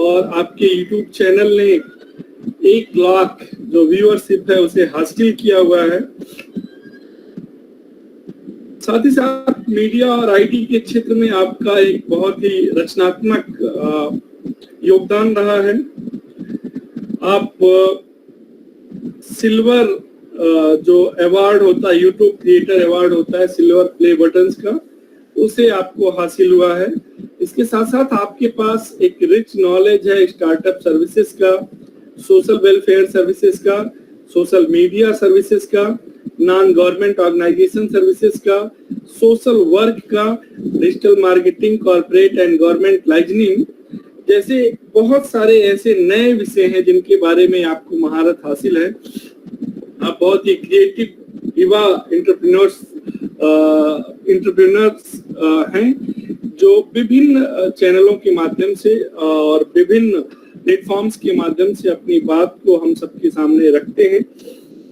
और आपके YouTube channel ने 1 लाख जो व्यूअरशिप है उसे हासिल किया हुआ है। साथ ही साथ मीडिया और आईटी के क्षेत्र में आपका एक बहुत ही रचनात्मक योगदान रहा है। आप सिल्वर जो अवार्ड होता है, यूट्यूब क्रिएटर अवार्ड होता है सिल्वर प्ले बटन्स का, उसे आपको हासिल हुआ है। इसके साथ साथ आपके पास एक रिच नॉलेज है स्टार्टअप सर्विसेज का, सोशल वेलफेयर सर्विसेज का, सोशल मीडिया सर्विसेज का, नॉन गवर्नमेंट ऑर्गेनाइजेशन सर्विसेज का, सोशल वर्क का, digital marketing, corporate and government liaisoning जैसे बहुत सारे ऐसे नए विषय हैं जिनके बारे में आपको महारत हासिल है। आप बहुत ही क्रिएटिव युवा इंटरप्रेन्योर्स हैं जो विभिन्न चैनलों के माध्यम से और विभिन्न प्लेटफॉर्म्स के माध्यम से अपनी बात को हम सबके सामने रखते हैं।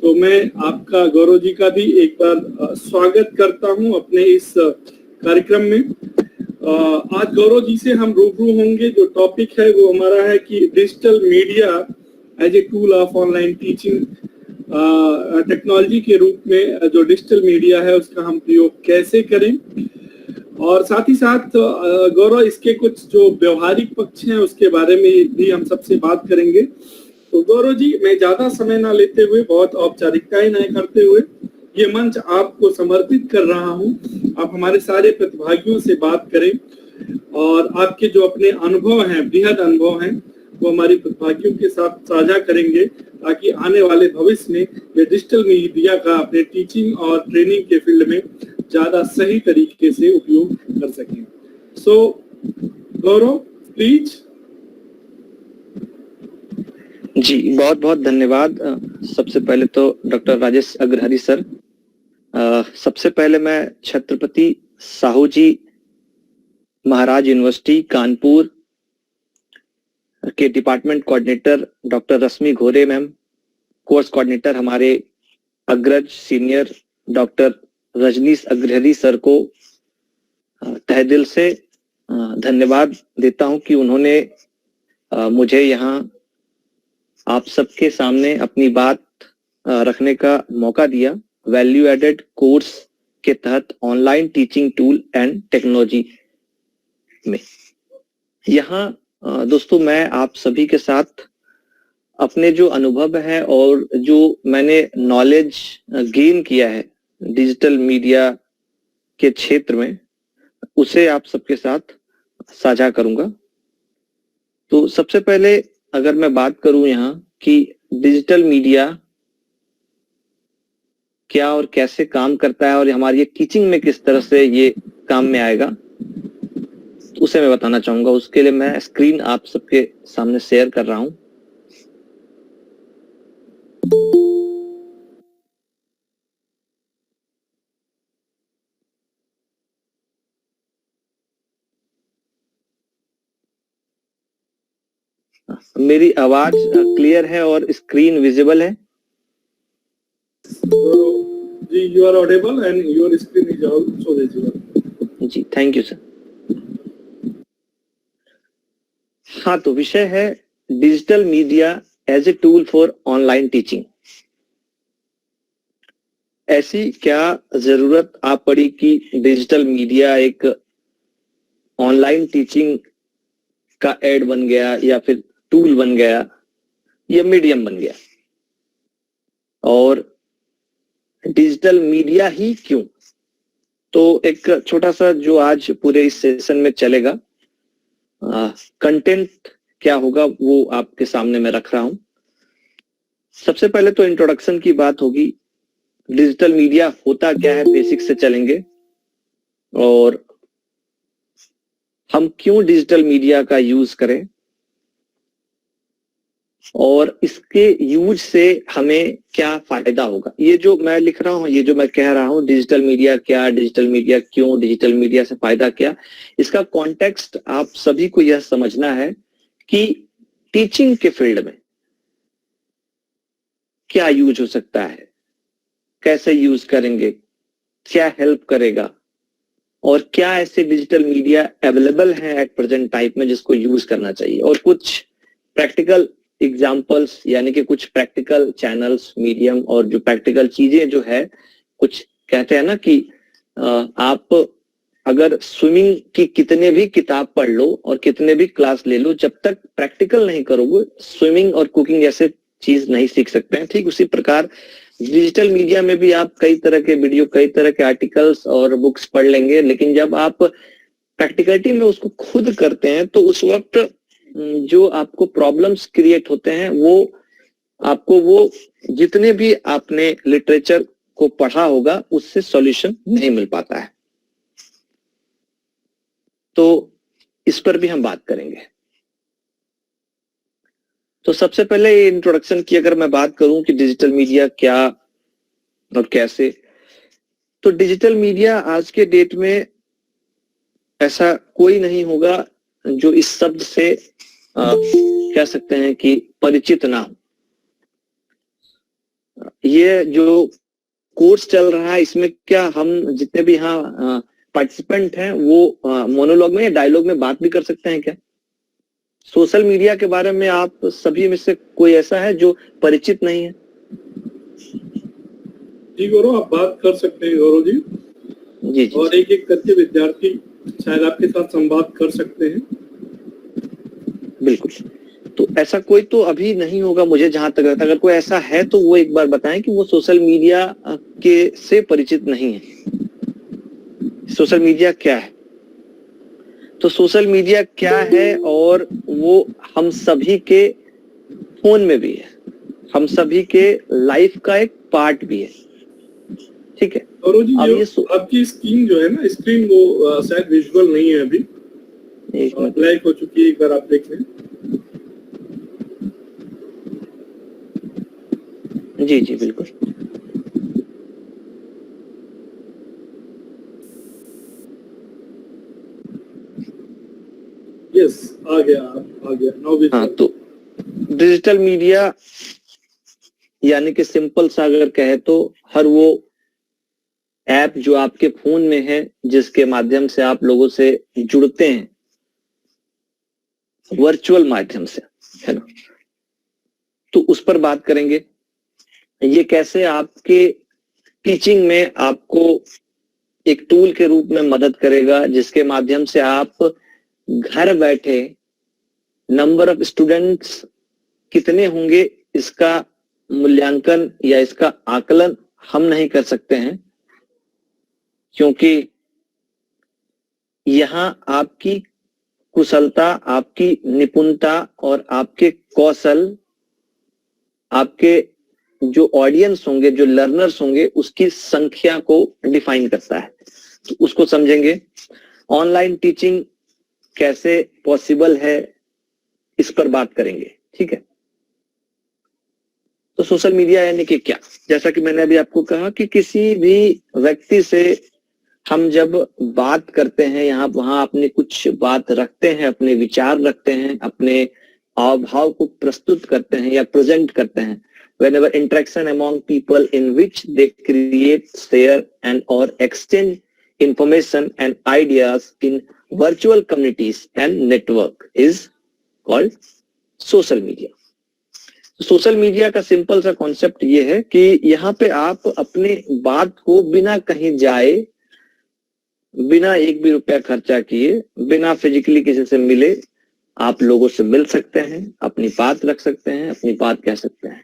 तो मैं आपका गौरव जी का भी एक बार स्वागत करता हूं अपने इस कार्यक्रम में। आज गौरव जी से हम रूबरू होंगे। जो टॉपिक है वो हमारा है कि digital media as a tool of online teaching, technology के रूप में जो डिजिटल मीडिया है उसका हम प्रयोग कैसे करें, और साथ ही साथ गौरव इसके कुछ जो व्यवहारिक पक्ष हैं उसके बारे में भी हम सबसे बात करेंगे। तो गौरव जी, मैं ज्यादा समय ना लेते हुए, बहुत औपचारिकताएं न करते हुए ये मंच आपको समर्पित कर रहा हूं। आप हमारे सारे प्रतिभागियों से बात करें और आपके जो अपने अनुभव हैं, बृहद अनुभव हैं, वो हमारी प्रतिभागियों के साथ साझा करेंगे ताकि आने वाले भविष्य में ये डिजिटल मीडिया का अपने टीचिंग और ट्रेनिंग के फील्ड में ज्यादा सही तरीके से उपयोग कर सकें। सो गौरव, प्लीज। जी बहुत बहुत धन्यवाद। सबसे पहले तो डॉक्टर राजेश अग्रहरि सर, सबसे पहले मैं छत्रपति साहू जी महाराज यूनिवर्सिटी कानपुर के डिपार्टमेंट कोऑर्डिनेटर डॉक्टर रश्मि घोरे मैम, कोर्स कोऑर्डिनेटर हमारे अग्रज senior doctor Rajneesh Agrahari sir को तहे दिल से धन्यवाद देता हूं कि उन्होंने मुझे यहाँ आप सबके सामने अपनी बात रखने का मौका दिया। वैल्यू एडेड कोर्स के तहत online teaching tool and technology में यहाँ दोस्तों मैं आप सभी के साथ अपने जो अनुभव है और जो मैंने नॉलेज गेन किया है डिजिटल मीडिया के क्षेत्र में, उसे आप सबके साथ साझा करूंगा। तो सबसे पहले अगर मैं बात करूं यहाँ कि डिजिटल मीडिया क्या और कैसे काम करता है और हमारी टीचिंग में किस तरह से ये काम में आएगा, तो उसे मैं बताना चाहूंगा। उसके लिए मैं स्क्रीन आप सबके सामने शेयर कर रहा हूं। मेरी आवाज क्लियर है और स्क्रीन विजिबल है? जी, you are audible and your screen is also visible. जी, थैंक यू सर। हाँ, तो विषय है digital media as a tool for online teaching. ऐसी क्या जरूरत आप पड़ी कि डिजिटल मीडिया एक ऑनलाइन टीचिंग का एड बन गया या फिर टूल बन गया या मीडियम बन गया, और डिजिटल मीडिया ही क्यों? तो एक छोटा सा जो आज पूरे इस सेशन में चलेगा कंटेंट क्या होगा वो आपके सामने मैं रख रहा हूं। सबसे पहले तो इंट्रोडक्शन की बात होगी, डिजिटल मीडिया होता क्या है बेसिक से चलेंगे, और हम क्यों डिजिटल मीडिया का यूज करें और इसके यूज से हमें क्या फायदा होगा। ये जो मैं लिख रहा हूं, ये जो मैं कह रहा हूं, डिजिटल मीडिया क्या, डिजिटल मीडिया क्यों, डिजिटल मीडिया से फायदा क्या, इसका कॉन्टेक्स्ट आप सभी को यह समझना है कि टीचिंग के फील्ड में क्या यूज हो सकता है, कैसे यूज करेंगे, क्या हेल्प करेगा, और क्या ऐसे डिजिटल मीडिया अवेलेबल है एट प्रेजेंट टाइप में जिसको यूज करना चाहिए, और कुछ प्रैक्टिकल एग्जाम्पल्स यानी कि कुछ प्रैक्टिकल चैनल्स, मीडियम और जो प्रैक्टिकल चीजें जो है, कुछ कहते हैं ना कि आप अगर स्विमिंग की कितने भी किताब पढ़ लो और कितने भी क्लास ले लो, जब तक प्रैक्टिकल नहीं करोगे स्विमिंग और कुकिंग जैसे चीज नहीं सीख सकते हैं। ठीक उसी प्रकार डिजिटल मीडिया में भी आप कई तरह के वीडियो, कई तरह के आर्टिकल्स और बुक्स पढ़ लेंगे, लेकिन जब आप प्रैक्टिकलिटी में उसको खुद करते हैं तो उस वक्त जो आपको प्रॉब्लम्स क्रिएट होते हैं वो जितने भी आपने लिटरेचर को पढ़ा होगा उससे सॉल्यूशन नहीं मिल पाता है। तो इस पर भी हम बात करेंगे। तो सबसे पहले इंट्रोडक्शन की अगर मैं बात करूं कि डिजिटल मीडिया क्या और कैसे, तो डिजिटल मीडिया आज के डेट में ऐसा कोई नहीं होगा जो इस शब्द से कह सकते हैं कि परिचित ना हो। ये जो कोर्स चल रहा है इसमें क्या हम जितने भी यहाँ पार्टिसिपेंट हैं वो मोनोलॉग में या डायलॉग में बात भी कर सकते हैं क्या? सोशल मीडिया के बारे में आप सभी में से कोई ऐसा है जो परिचित नहीं है? जी गौरव, आप बात कर सकते हैं गौरव जी। जी। और एक एक करके विद्यार्थी शायद आपके साथ संवाद कर सकते हैं। बिल्कुल। तो ऐसा कोई तो अभी नहीं होगा मुझे जहां तक लगता है। अगर कोई ऐसा है तो वो एक बार बताएं कि वो सोशल मीडिया के से परिचित नहीं है। सोशल मीडिया क्या है? तो सोशल मीडिया क्या है और वो हम सभी के फोन में भी है, हम सभी के लाइफ का एक पार्ट भी है। ठीक है। और जी अब ये आपकी स्क्रीन जो है ना, स्क्रीन वो शायद विजुअल नहीं है अभी, ब्लैक हो चुकी है, एक बार आप देख लें। जी जी बिल्कुल। यस, आ गया नाउ विजुअल। हाँ, तो डिजिटल मीडिया यानी कि सिंपल सा अगर कहे तो हर वो ऐप जो आपके फोन में है जिसके माध्यम से आप लोगों से जुड़ते हैं वर्चुअल माध्यम से, है ना। तो उस पर बात करेंगे। ये कैसे आपके टीचिंग में आपको एक टूल के रूप में मदद करेगा, जिसके माध्यम से आप घर बैठे नंबर ऑफ स्टूडेंट्स कितने होंगे इसका मूल्यांकन या इसका आकलन हम नहीं कर सकते हैं, क्योंकि यहां आपकी कुशलता, आपकी निपुणता और आपके कौशल, आपके जो ऑडियंस होंगे, जो लर्नर्स होंगे, उसकी संख्या को डिफाइन करता है। तो उसको समझेंगे। ऑनलाइन टीचिंग कैसे पॉसिबल है इस पर बात करेंगे। ठीक है। तो सोशल मीडिया यानी कि क्या, जैसा कि मैंने अभी आपको कहा कि किसी भी व्यक्ति से हम जब बात करते हैं, यहाँ वहां अपने कुछ बात रखते हैं, अपने विचार रखते हैं, अपने हाव भाव को प्रस्तुत करते हैं या प्रेजेंट करते हैं, whenever interaction among people in which they create, share and or exchange information and ideas in virtual communities and network is called social media. Social media का सिंपल सा कॉन्सेप्ट ये है कि यहाँ पे आप अपने बात को बिना कहीं जाए, बिना एक भी रुपया खर्चा किए, बिना फिजिकली किसी से मिले, आप लोगों से मिल सकते हैं, अपनी बात रख सकते हैं, अपनी बात कह सकते हैं।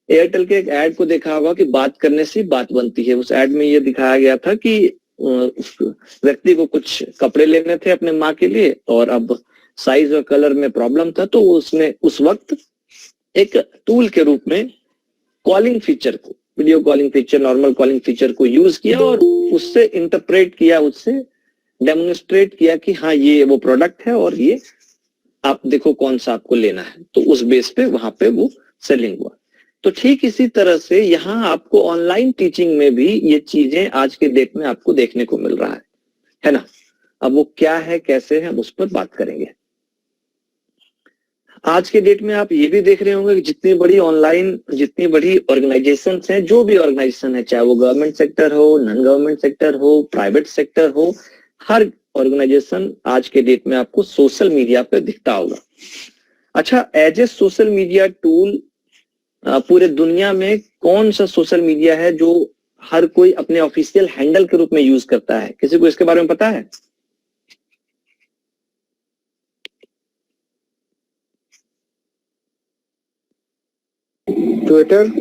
एयरटेल के एक ऐड को देखा होगा कि बात करने से बात बनती है। उस ऐड में ये दिखाया गया था कि उस व्यक्ति को कुछ कपड़े लेने थे अपने माँ के लिए और अब साइज और कलर में प्रॉब्लम था, तो उसने उस वक्त एक टूल के रूप में कॉलिंग फीचर को, video calling feature, normal calling feature को यूज किया और उससे इंटरप्रेट किया, उससे डेमोन्स्ट्रेट किया कि हाँ ये वो प्रोडक्ट है और ये आप देखो कौन सा आपको लेना है। तो उस बेस पे वहां पे वो सेलिंग हुआ। तो ठीक इसी तरह से यहाँ आपको ऑनलाइन टीचिंग में भी ये चीजें आज के डेट में आपको देखने को मिल रहा है ना। अब वो क्या है, कैसे है, हम उस पर बात करेंगे। आज के डेट में आप ये भी देख रहे होंगे कि जितनी बड़ी ऑर्गेनाइजेशन हैं, जो भी ऑर्गेनाइजेशन है, चाहे वो गवर्नमेंट सेक्टर हो, नॉन गवर्नमेंट सेक्टर हो, प्राइवेट सेक्टर हो, हर ऑर्गेनाइजेशन आज के डेट में आपको सोशल मीडिया पे दिखता होगा। अच्छा, as a social media tool पूरे दुनिया में कौन सा सोशल मीडिया है जो हर कोई अपने ऑफिशियल हैंडल के रूप में यूज करता है? किसी को इसके बारे में पता है? ट्विटर।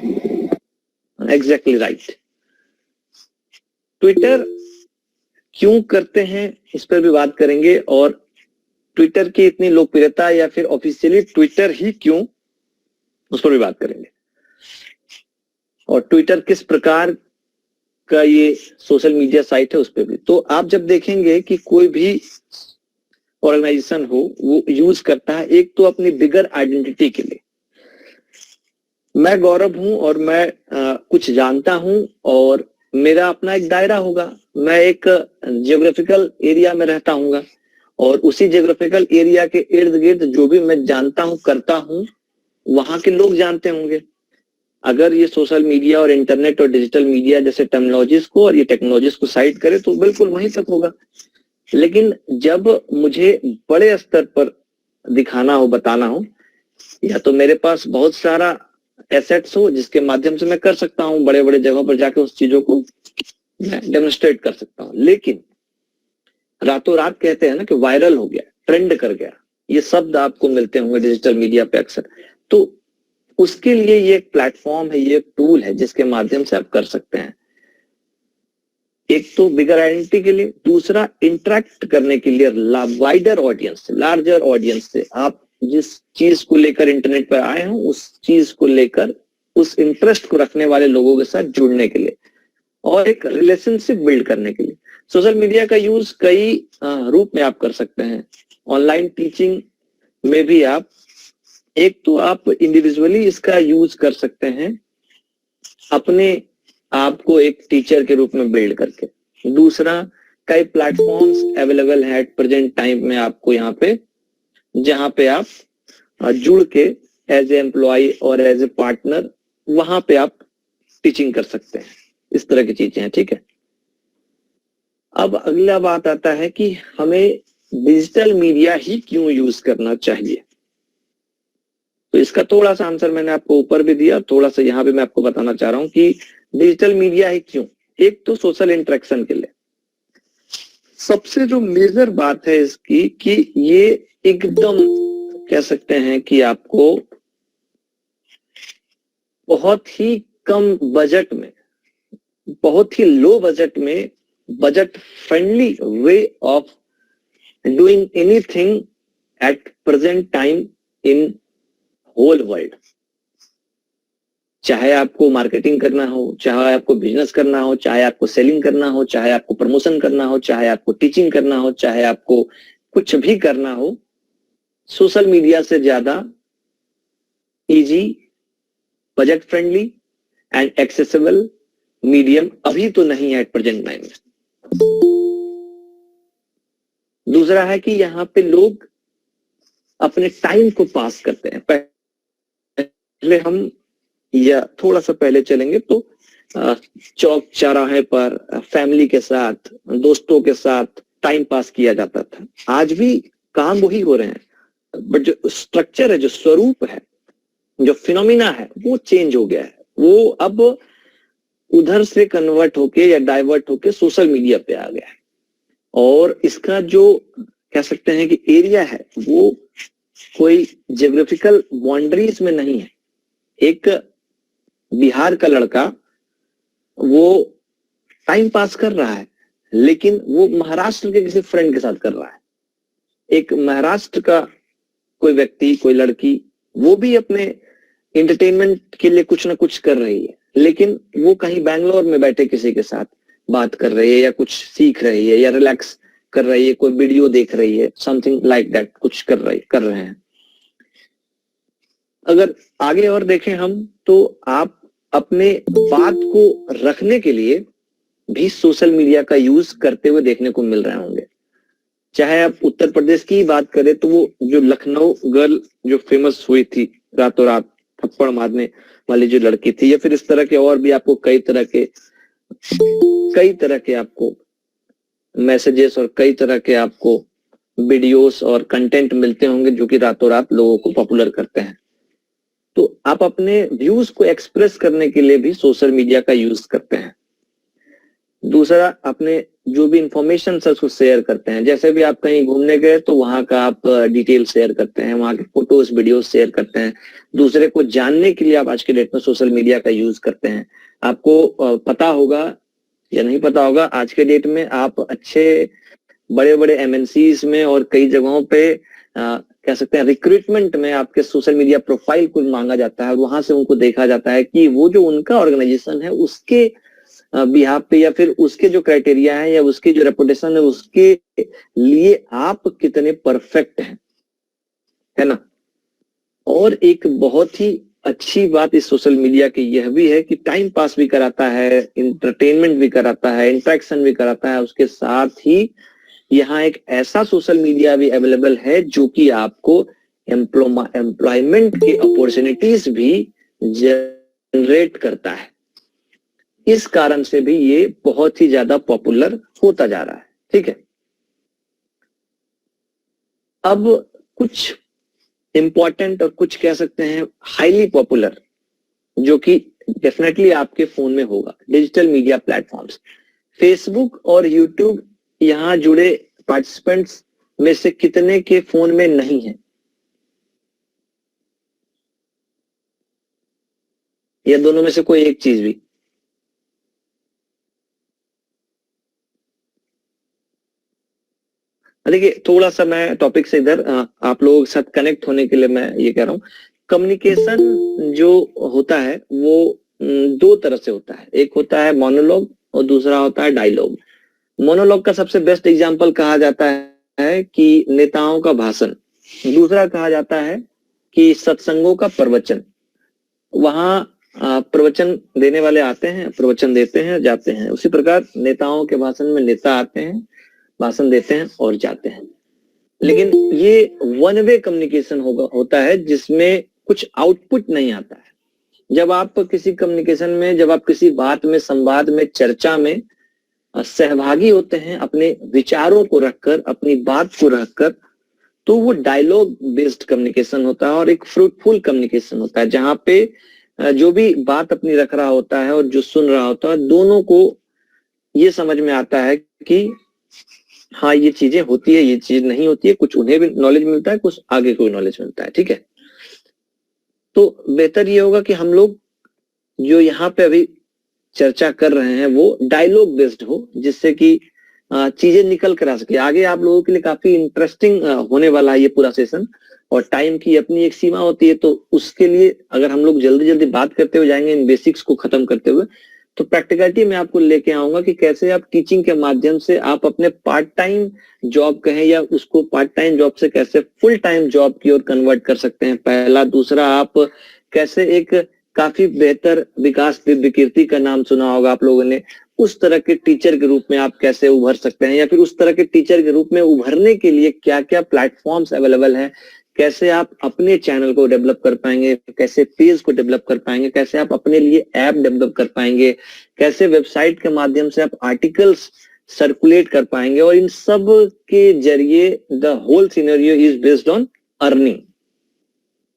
Exactly right. ट्विटर क्यों करते हैं इस पर भी बात करेंगे, और ट्विटर की इतनी लोकप्रियता या फिर ऑफिशियली ट्विटर ही क्यों, उस पर भी बात करेंगे। और ट्विटर किस प्रकार का ये सोशल मीडिया साइट है उस पर भी। तो आप जब देखेंगे कि कोई भी ऑर्गेनाइजेशन हो वो यूज करता है, एक तो अपनी बिगर आइडेंटिटी के लिए। मैं गौरव हूं और मैं कुछ जानता हूं और मेरा अपना एक दायरा होगा। मैं एक जियोग्राफिकल एरिया में रहता हूँ और उसी जियोग्राफिकल एरिया के इर्द गिर्द जो भी मैं जानता हूं, करता हूं, वहां के लोग जानते होंगे। अगर ये सोशल मीडिया और इंटरनेट और डिजिटल मीडिया जैसे टेक्नोलॉजीज को और ये टेक्नोलॉजीज को साइड करे तो बिल्कुल वहीं तक होगा। लेकिन जब मुझे बड़े स्तर पर दिखाना हो, बताना हो, या तो मेरे पास बहुत सारा एसेट्स हो जिसके माध्यम से मैं कर सकता हूं, बड़े बड़े जगहों पर जाके उस चीजों को मैं डेमोन्स्ट्रेट कर सकता हूं। लेकिन रातों रात कहते हैं ना कि वायरल हो गया, ट्रेंड कर गया, ये शब्द आपको मिलते होंगे डिजिटल मीडिया पे अक्सर। तो उसके लिए ये एक प्लेटफॉर्म है, ये एक टूल है जिसके माध्यम से आप कर सकते हैं। एक तो बिगर आइडेंटिटी के लिए, दूसरा इंटरेक्ट करने के लिए वाइडर ऑडियंस से, लार्जर ऑडियंस से। आप जिस चीज को लेकर इंटरनेट पर आए हो उस चीज को लेकर उस इंटरेस्ट को रखने वाले लोगों के साथ जुड़ने के लिए और एक रिलेशनशिप बिल्ड करने के लिए। सोशल मीडिया का यूज कई रूप में आप कर सकते हैं। ऑनलाइन टीचिंग में भी आप, एक तो आप इंडिविजुअली इसका यूज कर सकते हैं अपने आप को एक टीचर के रूप में बिल्ड करके। दूसरा, कई प्लेटफॉर्म्स अवेलेबल है एट प्रेजेंट टाइम में आपको यहाँ पे, जहां पे आप जुड़ के एज ए एम्प्लॉय और एज ए पार्टनर वहां पे आप टीचिंग कर सकते हैं। इस तरह की चीजें हैं, ठीक है। अब अगला बात आता है कि हमें डिजिटल मीडिया ही क्यों यूज करना चाहिए। तो इसका थोड़ा सा आंसर मैंने आपको ऊपर भी दिया, थोड़ा सा यहाँ भी मैं आपको बताना चाह रहा हूँ कि डिजिटल मीडिया ही क्यों। एक तो सोशल इंटरेक्शन के लिए सबसे जो मेजर बात है इसकी कि ये एकदम कह सकते हैं कि आपको बहुत ही कम बजट में, बहुत ही लो बजट में, budget friendly way of doing anything at present time in whole world. चाहे आपको मार्केटिंग करना हो, चाहे आपको बिजनेस करना हो, चाहे आपको सेलिंग करना हो, चाहे आपको प्रमोशन करना हो, चाहे आपको टीचिंग करना हो, चाहे आपको कुछ भी करना हो, सोशल मीडिया से ज्यादा easy, budget friendly and accessible medium अभी तो नहीं है एट प्रेजेंट टाइम में। दूसरा है कि यहाँ पे लोग अपने टाइम को पास करते हैं। पहले हम, या थोड़ा सा पहले चलेंगे तो चौक चौराहे पर फैमिली के साथ, दोस्तों के साथ टाइम पास किया जाता था। आज भी काम वही हो रहे हैं, बट जो स्ट्रक्चर है, जो स्वरूप है, जो फिनोमिना है, वो चेंज हो गया है। वो अब उधर से कन्वर्ट होके या डाइवर्ट होके सोशल मीडिया पे आ गया है। और इसका जो कह सकते हैं कि एरिया है वो कोई जियोग्राफिकल बाउंड्रीज में नहीं है। एक बिहार का लड़का वो टाइम पास कर रहा है, लेकिन वो महाराष्ट्र के किसी फ्रेंड के साथ कर रहा है। एक महाराष्ट्र का कोई व्यक्ति, कोई लड़की, वो भी अपने एंटरटेनमेंट के लिए कुछ ना कुछ कर रही है, लेकिन वो कहीं बैंगलोर में बैठे किसी के साथ बात कर रही है या कुछ सीख रही है या रिलैक्स कर रही है, कोई वीडियो देख रही है, समथिंग लाइक दैट, कुछ कर रहे हैं। अगर आगे और देखें हम तो आप अपने बात को रखने के लिए भी सोशल मीडिया का यूज करते हुए देखने को मिल रहे होंगे। चाहे आप उत्तर प्रदेश की बात करें तो वो जो लखनऊ गर्ल जो फेमस हुई थी रातों रात थप्पड़ मारने वाली जो लड़की थी, या फिर इस तरह के और भी आपको कई तरह के आपको मैसेजेस और कई तरह के आपको वीडियोस और कंटेंट मिलते होंगे जो कि रातों रात लोगों को पॉपुलर करते हैं। तो आप अपने व्यूज को एक्सप्रेस करने के लिए भी सोशल मीडिया का यूज करते हैं। दूसरा, अपने जो भी इंफॉर्मेशन है उसको शेयर करते हैं। जैसे भी आप कहीं घूमने गए तो वहां का आप डिटेल शेयर करते हैं, वहां के फोटोज वीडियोस शेयर करते हैं। दूसरे को जानने के लिए आप आज के डेट में सोशल मीडिया का यूज करते हैं। आपको पता होगा या नहीं पता होगा, आज के डेट में आप अच्छे बड़े बड़े एमएनसीज में और कई जगहों पे कह सकते हैं रिक्रूटमेंट में आपके सोशल मीडिया प्रोफाइल को मांगा जाता है और वहां से उनको देखा जाता है कि वो जो उनका ऑर्गेनाइजेशन है उसके बिहाफ पे या फिर उसके जो क्राइटेरिया है या उसकी जो रेपुटेशन है उसके लिए आप कितने परफेक्ट हैं, है ना। और एक बहुत ही अच्छी बात इस सोशल मीडिया की यह भी है कि टाइम पास भी कराता है, इंटरटेनमेंट भी कराता है, इंटरेक्शन भी कराता है। उसके साथ ही यहाँ एक ऐसा सोशल मीडिया भी अवेलेबल है जो कि आपको एम्प्लॉयमेंट की अपॉर्चुनिटीज भी जनरेट करता है। इस कारण से भी ये बहुत ही ज्यादा पॉपुलर होता जा रहा है, ठीक है। अब कुछ इंपॉर्टेंट और कुछ कह सकते हैं हाईली पॉपुलर जो कि डेफिनेटली आपके फोन में होगा, डिजिटल मीडिया प्लेटफॉर्म्स। फेसबुक और यूट्यूब यहां जुड़े पार्टिसिपेंट्स में से कितने के फोन में नहीं है, या दोनों में से कोई एक चीज भी? देखिए, थोड़ा सा मैं टॉपिक से इधर आप लोगों के साथ कनेक्ट होने के लिए मैं ये कह रहा हूं, कम्युनिकेशन जो होता है वो दो तरह से होता है। एक होता है मोनोलॉग और दूसरा होता है डायलॉग। मोनोलॉग का सबसे बेस्ट एग्जांपल कहा जाता है कि नेताओं का भाषण, दूसरा कहा जाता है कि सत्संगों का प्रवचन। वहां प्रवचन देने वाले आते हैं, प्रवचन देते हैं, जाते हैं। उसी प्रकार नेताओं के भाषण में नेता आते हैं, भाषण देते हैं और जाते हैं। लेकिन ये वन वे कम्युनिकेशन होता है जिसमें कुछ आउटपुट नहीं आता है। जब आप किसी कम्युनिकेशन में, जब आप किसी बात में, संवाद में, चर्चा में सहभागी होते हैं अपने विचारों को रखकर, अपनी बात को रखकर, तो वो डायलॉग बेस्ड कम्युनिकेशन होता है और एक फ्रूटफुल कम्युनिकेशन होता है, जहां पे जो भी बात अपनी रख रहा होता है और जो सुन रहा होता है, दोनों को ये समझ में आता है कि हाँ ये चीजें होती है, ये चीज नहीं होती है। कुछ उन्हें भी नॉलेज मिलता है, कुछ आगे को नॉलेज मिलता है, ठीक है। तो बेहतर ये होगा कि हम लोग जो यहाँ पे अभी चर्चा कर रहे हैं वो डायलॉग बेस्ड हो, जिससे कि चीजें निकल कर आ सके। आगे आप लोगों के लिए काफी इंटरेस्टिंग होने वाला है ये पूरा सेशन, और टाइम की अपनी एक सीमा होती है। तो उसके लिए अगर हम लोग जल्दी जल्दी बात करते हुए जाएंगे इन बेसिक्स को खत्म करते हुए, तो प्रैक्टिकलिटी में आपको लेके आऊंगा कि कैसे आप टीचिंग के माध्यम से आप अपने पार्ट टाइम जॉब कहें या उसको पार्ट टाइम जॉब से कैसे फुल टाइम जॉब की ओर कन्वर्ट कर सकते हैं, पहला। दूसरा, आप कैसे एक काफी बेहतर विकास दिव्य कीर्ति का नाम सुना होगा आप लोगों ने, उस तरह के टीचर के रूप में आप कैसे उभर सकते हैं, या फिर उस तरह के टीचर के रूप में उभरने के लिए क्या क्या प्लेटफॉर्म्स अवेलेबल हैं, कैसे आप अपने चैनल को डेवलप कर पाएंगे, कैसे पेज को डेवलप कर पाएंगे, कैसे आप अपने लिए ऐप डेवलप कर पाएंगे, कैसे वेबसाइट के माध्यम से आप आर्टिकल्स सर्कुलेट कर पाएंगे। और इन सब के जरिए the whole scenario is based on earning.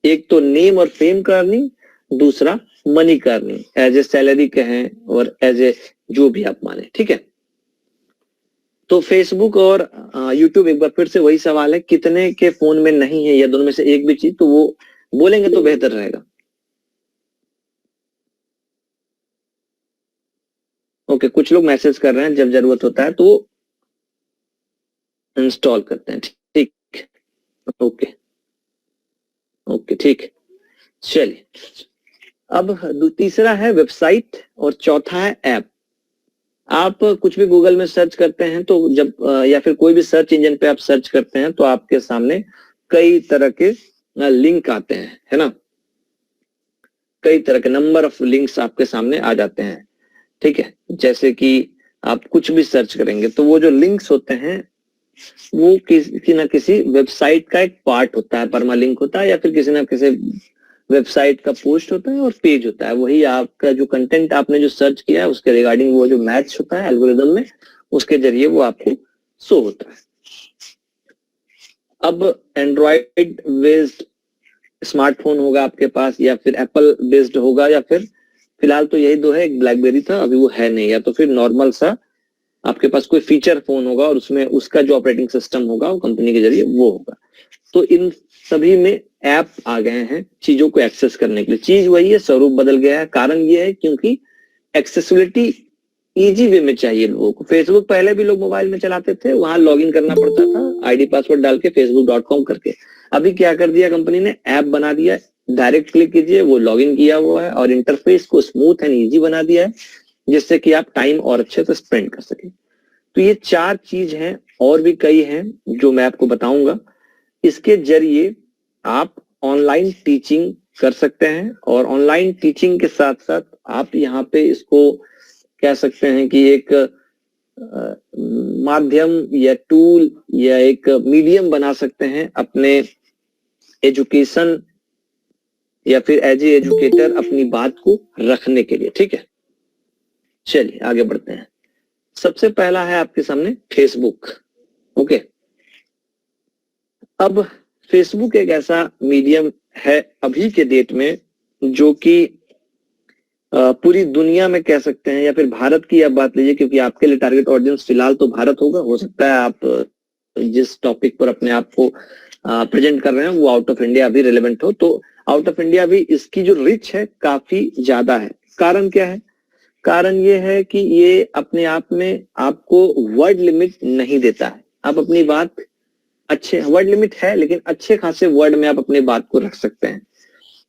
एक तो नेम और फेम का अर्निंग, दूसरा मनी का अर्निंग, एज ए सैलरी कहें और एज ए जो भी आप माने, ठीक है। तो फेसबुक और यूट्यूब, एक बार फिर से वही सवाल है, कितने के फोन में नहीं है या दोनों में से एक भी चीज, तो वो बोलेंगे तो बेहतर रहेगा। ओके, कुछ लोग मैसेज कर रहे हैं, जब जरूरत होता है तो वो इंस्टॉल करते हैं, ठीक। ओके ओके, ठीक। चलिए, अब तीसरा है वेबसाइट और चौथा है ऐप। आप कुछ भी गूगल में सर्च करते हैं तो जब या फिर कोई भी सर्च इंजन पे आप सर्च करते हैं तो आपके सामने कई तरह के लिंक आते हैं, है ना। कई तरह के नंबर ऑफ लिंक्स आपके सामने आ जाते हैं, ठीक है। जैसे कि आप कुछ भी सर्च करेंगे तो वो जो लिंक्स होते हैं वो किसी ना किसी वेबसाइट का एक पार्ट होता है, परमालिंक होता है, या फिर किसी ना किसी वेबसाइट का पोस्ट होता है और पेज होता है। वही आपका जो कंटेंट आपने जो सर्च किया है उसके रिगार्डिंग वो जो मैच होता है एल्गोरिदम में, उसके जरिए वो आपको शो होता है। अब एंड्रॉइड बेस्ड स्मार्टफोन होगा आपके पास, या फिर एप्पल बेस्ड होगा, या फिर फिलहाल तो यही दो है, एक ब्लैकबेरी था अभी वो है नहीं, या तो फिर नॉर्मल सा आपके पास कोई फीचर फोन होगा और उसमें उसका जो ऑपरेटिंग सिस्टम होगा वो कंपनी के जरिए वो होगा। तो इन सभी में ऐप आ गए हैं चीजों को एक्सेस करने के लिए। चीज वही है, स्वरूप बदल गया है। कारण ये है क्योंकि एक्सेसिबिलिटी इजी वे में चाहिए लोगों को। फेसबुक पहले भी लोग मोबाइल में चलाते थे, वहां लॉगिन करना पड़ता था आईडी पासवर्ड डाल के facebook.com करके। अभी क्या कर दिया कंपनी ने, ऐप बना दिया, डायरेक्ट क्लिक कीजिए, वो लॉगिन किया हुआ है, और इंटरफेस को स्मूथ एंड इजी बना दिया है जिससे कि आप टाइम और अच्छे से स्पेंड कर सके। तो ये 4 चीज हैं, और भी कई हैं जो मैं आपको बताऊंगा। इसके जरिए आप ऑनलाइन टीचिंग कर सकते हैं, और ऑनलाइन टीचिंग के साथ साथ आप यहाँ पे इसको कह सकते हैं कि एक माध्यम या टूल या एक मीडियम बना सकते हैं अपने एजुकेशन या फिर एज ए एजुकेटर अपनी बात को रखने के लिए। ठीक है, चलिए आगे बढ़ते हैं। सबसे पहला है आपके सामने फेसबुक। ओके, अब फेसबुक एक ऐसा मीडियम है अभी के डेट में जो कि पूरी दुनिया में कह सकते हैं, या फिर भारत की आप बात लीजिए, क्योंकि आपके लिए टारगेट ऑडियंस फिलहाल तो भारत होगा। हो सकता है आप जिस टॉपिक पर अपने आप को प्रेजेंट कर रहे हैं वो आउट ऑफ इंडिया भी रिलेवेंट हो, तो आउट ऑफ इंडिया भी इसकी जो रिच है काफी ज्यादा है। कारण क्या है? कारण ये है कि ये अपने आप में आपको वर्ड लिमिट नहीं देता है। आप अपनी बात अच्छे, वर्ड लिमिट है लेकिन अच्छे खासे वर्ड में आप अपनी बात को रख सकते हैं।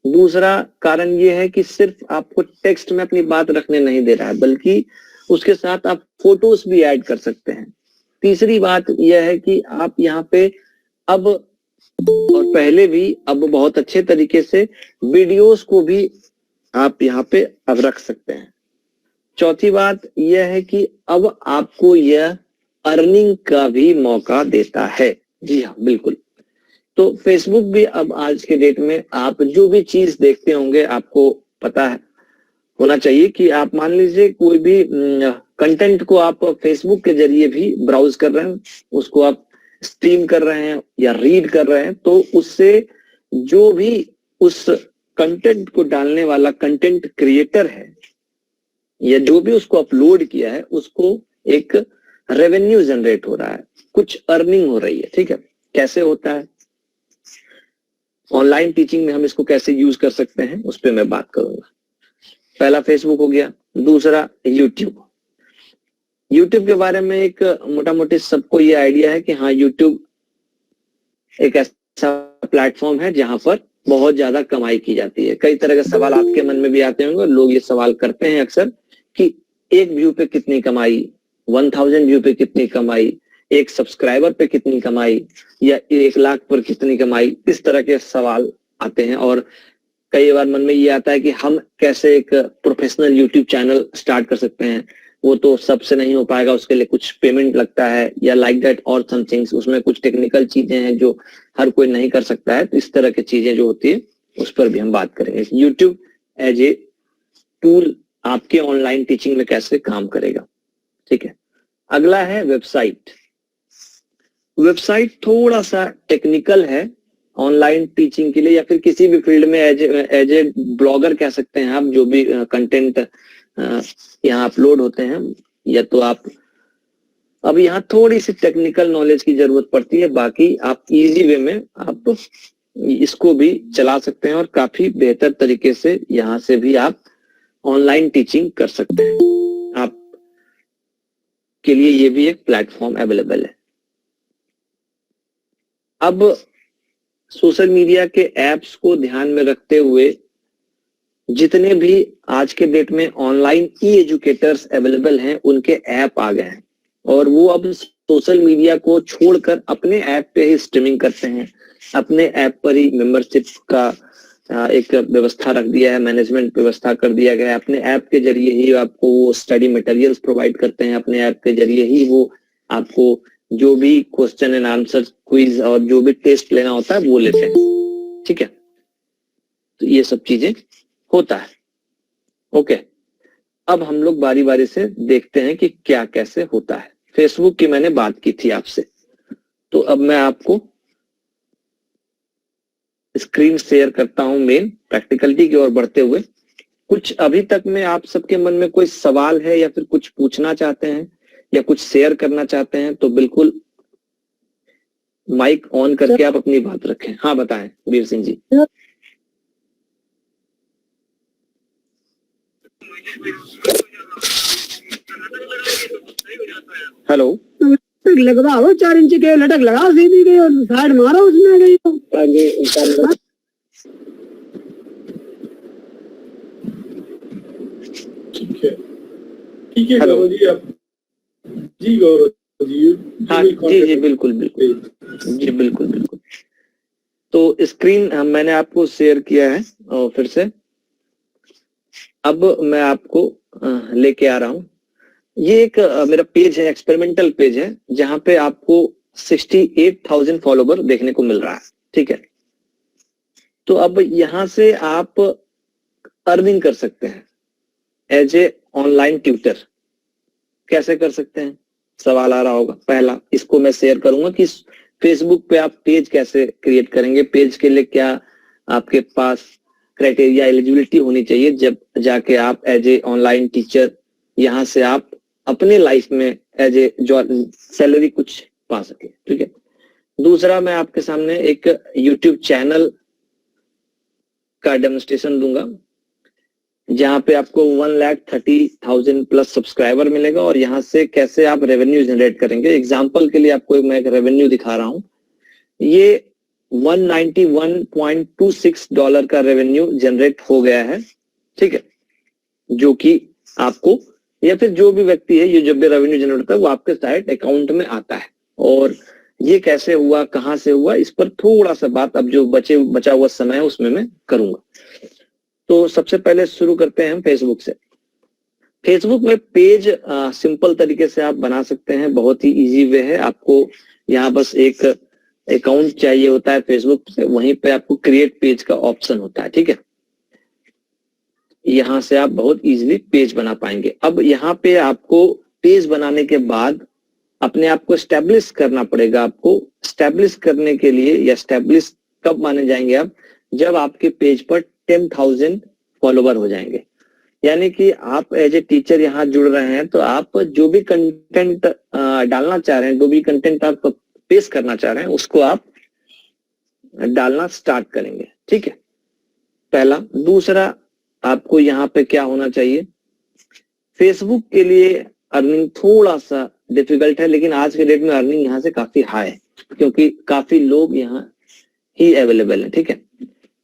दूसरा कारण ये है कि सिर्फ आपको टेक्स्ट में अपनी बात रखने नहीं दे रहा है, बल्कि उसके साथ आप फोटोज भी ऐड कर सकते हैं। तीसरी बात यह है कि आप यहाँ पे अब और पहले भी अब बहुत अच्छे तरीके से वीडियोस को भी आप यहाँ पे अब रख सकते हैं। चौथी बात यह है कि अब आपको यह अर्निंग का भी मौका देता है। जी हाँ, बिल्कुल। तो फेसबुक भी अब आज के डेट में आप जो भी चीज देखते होंगे आपको पता है होना चाहिए कि आप मान लीजिए कोई भी कंटेंट को आप फेसबुक के जरिए भी ब्राउज कर रहे हैं, उसको आप स्ट्रीम कर रहे हैं या रीड कर रहे हैं, तो उससे जो भी उस कंटेंट को डालने वाला कंटेंट क्रिएटर है या जो भी उसको अपलोड किया है, उसको एक रेवेन्यू जनरेट हो रहा है, कुछ अर्निंग हो रही है। ठीक है, कैसे होता है ऑनलाइन टीचिंग में हम इसको कैसे यूज कर सकते हैं उस पर मैं बात करूंगा। पहला फेसबुक हो गया, दूसरा यूट्यूब। यूट्यूब के बारे में एक मोटा मोटी सबको ये आइडिया है कि हाँ, यूट्यूब एक ऐसा प्लेटफॉर्म है जहां पर बहुत ज्यादा कमाई की जाती है। कई तरह के सवाल आपके मन में भी आते होंगे, लोग ये सवाल करते हैं अक्सर कि एक व्यू पे कितनी कमाई, 1000 व्यू पे कितनी कमाई, एक सब्सक्राइबर पे कितनी कमाई, या 1 लाख पर कितनी कमाई। इस तरह के सवाल आते हैं, और कई बार मन में ये आता है कि हम कैसे एक प्रोफेशनल यूट्यूब चैनल स्टार्ट कर सकते हैं। वो तो सबसे नहीं हो पाएगा, उसके लिए कुछ पेमेंट लगता है या लाइक दैट और समथिंग्स, उसमें कुछ टेक्निकल चीजें हैं जो हर कोई नहीं कर सकता है। तो इस तरह की चीजें जो होती है उस पर भी हम बात करेंगे। यूट्यूब एज ए टूल आपके ऑनलाइन टीचिंग में कैसे काम करेगा। ठीक है, अगला है वेबसाइट। वेबसाइट थोड़ा सा टेक्निकल है ऑनलाइन टीचिंग के लिए, या फिर किसी भी फील्ड में एज ए ब्लॉगर कह सकते हैं आप। जो भी कंटेंट यहाँ अपलोड होते हैं, या तो आप अब यहाँ थोड़ी सी टेक्निकल नॉलेज की जरूरत पड़ती है, बाकी आप इजी वे में आप इसको भी चला सकते हैं, और काफी बेहतर तरीके से यहाँ से भी आप ऑनलाइन टीचिंग कर सकते हैं। आप के लिए ये भी एक प्लेटफॉर्म अवेलेबल है। अब सोशल मीडिया के एप्स को ध्यान में रखते हुए जितने भी आज के डेट में ऑनलाइन ई एजुकेटर्स अवेलेबल हैं, उनके ऐप आ गए हैं, और वो अब सोशल मीडिया को छोड़कर अपने ऐप पे ही स्ट्रीमिंग करते हैं। अपने ऐप पर ही मेंबरशिप का एक व्यवस्था रख दिया है, मैनेजमेंट व्यवस्था कर दिया गया है। अपने ऐप के जरिए ही आपको वो स्टडी मटेरियल्स प्रोवाइड करते हैं, अपने ऐप के जरिए ही वो आपको जो भी क्वेश्चन एंड आंसर क्विज और जो भी टेस्ट लेना होता है वो लेते हैं, ठीक है। तो ये सब चीजें होता है, ओके। अब हम लोग बारी बारी से देखते हैं कि क्या कैसे होता है। फेसबुक की मैंने बात की थी आपसे, तो अब मैं आपको स्क्रीन शेयर करता हूं मेन प्रैक्टिकलिटी की ओर बढ़ते हुए। कुछ अभी तक में आप सबके मन में कोई सवाल है या फिर कुछ पूछना चाहते हैं या कुछ शेयर करना चाहते हैं तो बिल्कुल माइक ऑन करके आप अपनी बात रखें। हाँ बताएं वीर सिंह जी। हेलो। लगवाओ 4 इंच के लटक लगाओ सीधी के और साइड मारो उसमें गई ठीक है हेलो। गौरव जी, आप जी गौरव जी, हाँ जी बिल्कुल बिल्कुल जी बिल्कुल। तो स्क्रीन मैंने आपको शेयर किया है और फिर से अब मैं आपको लेके आ रहा हूं। ये एक मेरा पेज है, एक्सपेरिमेंटल पेज है, जहां पे आपको 68,000 फॉलोवर देखने को मिल रहा है, ठीक है। तो अब यहां से आप अर्निंग कर सकते हैं एज ए ऑनलाइन ट्यूटर। कैसे कर सकते हैं सवाल आ रहा होगा। पहला, इसको मैं शेयर करूंगा कि फेसबुक पे आप पेज कैसे क्रिएट करेंगे, पेज के लिए क्या आपके पास क्राइटेरिया एलिजिबिलिटी होनी चाहिए, जब जाके आप एज ए ऑनलाइन टीचर यहां से आप अपने लाइफ में एज ए सैलरी कुछ पा सके, ठीक है। दूसरा, मैं आपके सामने एक यूट्यूब चैनल का डेमोन्स्ट्रेशन दूंगा जहां पे आपको 1,30,000 प्लस सब्सक्राइबर मिलेगा और यहां से कैसे आप रेवेन्यू जनरेट करेंगे। एग्जांपल के लिए आपको मैं एक रेवेन्यू दिखा रहा हूं। ये $191.26 का रेवेन्यू जनरेट हो गया है, ठीक है, जो कि आपको या फिर जो भी व्यक्ति है ये जब भी रेवेन्यू जनरेट होता है वो आपके डायरेक्ट अकाउंट में आता है। और ये कैसे हुआ, कहां से हुआ, इस पर थोड़ा सा बात अब जो बचा हुआ समय है उसमें मैं करूंगा। तो सबसे पहले शुरू करते हैं हम फेसबुक से। फेसबुक में पेज सिंपल तरीके से आप बना सकते हैं, बहुत ही इजी वे है। आपको यहाँ बस एक अकाउंट चाहिए होता है फेसबुक से, वहीं पे आपको क्रिएट पेज का ऑप्शन होता है, ठीक है। यहां से आप बहुत इजीली पेज बना पाएंगे। अब यहाँ पे आपको पेज बनाने के बाद अपने आप को स्टैब्लिश करना पड़ेगा। आपको स्टैब्लिश करने के लिए, या स्टैब्लिश कब माने जाएंगे आप, जब आपके पेज पर 10,000 फॉलोवर हो जाएंगे। यानी कि आप एज ए टीचर यहाँ जुड़ रहे हैं तो आप जो भी कंटेंट डालना चाह रहे हैं, जो भी कंटेंट आप पेश करना चाह रहे हैं उसको आप डालना स्टार्ट करेंगे, ठीक है, पहला। दूसरा, आपको यहाँ पे क्या होना चाहिए, फेसबुक के लिए अर्निंग थोड़ा सा डिफिकल्ट है, लेकिन आज के डेट में अर्निंग यहाँ से काफी हाई है क्योंकि काफी लोग यहाँ ही अवेलेबल है, ठीक है।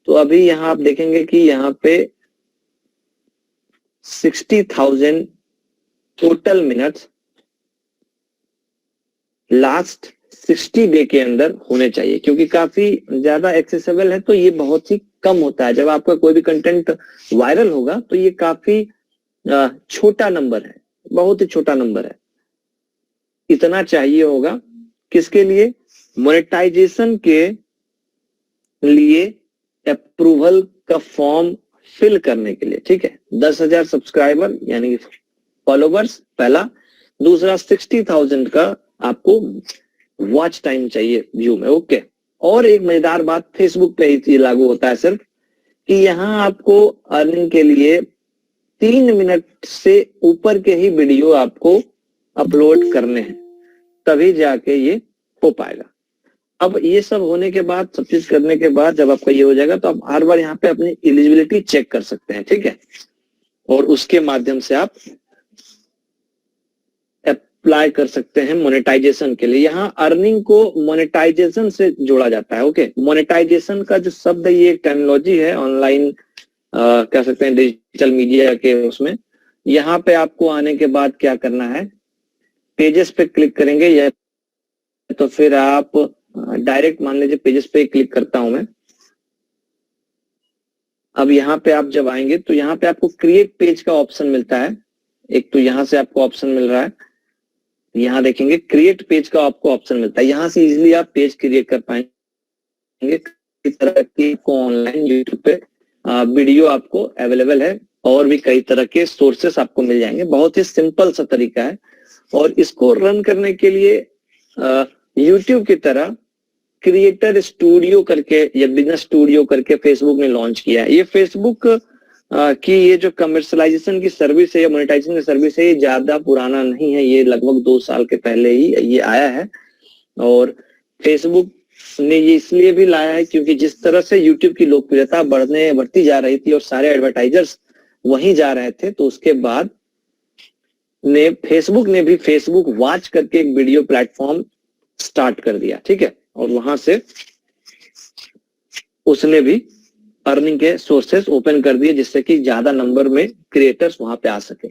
तो अभी यहाँ आप देखेंगे कि यहाँ पे 60,000 टोटल मिनट्स लास्ट 60 डे के अंदर होने चाहिए, क्योंकि काफी ज्यादा एक्सेसिबल है तो ये बहुत ही कम होता है। जब आपका कोई भी कंटेंट वायरल होगा तो ये काफी छोटा नंबर है, बहुत ही छोटा नंबर है। इतना चाहिए होगा किसके लिए, मोनेटाइजेशन के लिए, अप्रूवल का फॉर्म फिल करने के लिए, ठीक है। 10,000 सब्सक्राइबर यानी फॉलोवर्स पहला। दूसरा, 60,000 का आपको वॉच टाइम चाहिए व्यू में, ओके। और एक मजेदार बात, फेसबुक पे ही लागू होता है सिर्फ, कि यहाँ आपको अर्निंग के लिए 3 मिनट से ऊपर के ही वीडियो आपको अपलोड करने हैं, तभी जाके ये हो पाएगा। अब ये सब होने के बाद, सब चीज करने के बाद जब आपका ये हो जाएगा तो आप हर बार यहाँ पे अपनी एलिजिबिलिटी चेक कर सकते हैं, ठीक है। और उसके माध्यम से आप अप्लाई कर सकते हैं मोनेटाइजेशन के लिए। यहाँ अर्निंग को मोनेटाइजेशन से जोड़ा जाता है, ओके। मोनेटाइजेशन का जो शब्द है ये एक टर्मिनोलॉजी है ऑनलाइन, कह सकते हैं डिजिटल मीडिया के उसमें। यहाँ पे आपको आने के बाद क्या करना है, पेजेस पे क्लिक करेंगे या तो फिर आप डायरेक्ट, मान लीजिए पेजेस पे क्लिक करता हूं मैं। अब यहाँ पे आप जब आएंगे तो यहाँ पे आपको क्रिएट पेज का ऑप्शन मिलता है। एक तो यहाँ से आपको ऑप्शन मिल रहा है यहाँ देखेंगे क्रिएट पेज का आपको ऑप्शन मिलता है, यहाँ से इजिली आप पेज क्रिएट कर पाएंगे। कई तरह की ऑनलाइन यूट्यूब पे वीडियो आपको अवेलेबल है और भी कई तरह के सोर्सेस आपको मिल जाएंगे। बहुत ही सिंपल सा तरीका है और इसको रन करने के लिए यूट्यूब की तरह क्रिएटर स्टूडियो करके या बिजनेस स्टूडियो करके फेसबुक ने लॉन्च किया है। ये फेसबुक की ये जो कमर्शलाइजेशन की सर्विस है या मोनेटाइजेशन की सर्विस है, ये ज्यादा पुराना नहीं है, ये लगभग 2 साल के पहले ही ये आया है। और फेसबुक ने ये इसलिए भी लाया है क्योंकि जिस तरह से यूट्यूब की लोकप्रियता बढ़ती जा रही थी और सारे एडवर्टाइजर्स वहीं जा रहे थे, तो उसके बाद फेसबुक ने भी फेसबुक वॉच करके एक वीडियो प्लेटफॉर्म स्टार्ट कर दिया, ठीक है। और वहां से उसने भी अर्निंग के सोर्सेस ओपन कर दिए जिससे कि ज्यादा नंबर में क्रिएटर्स वहां पे आ सके।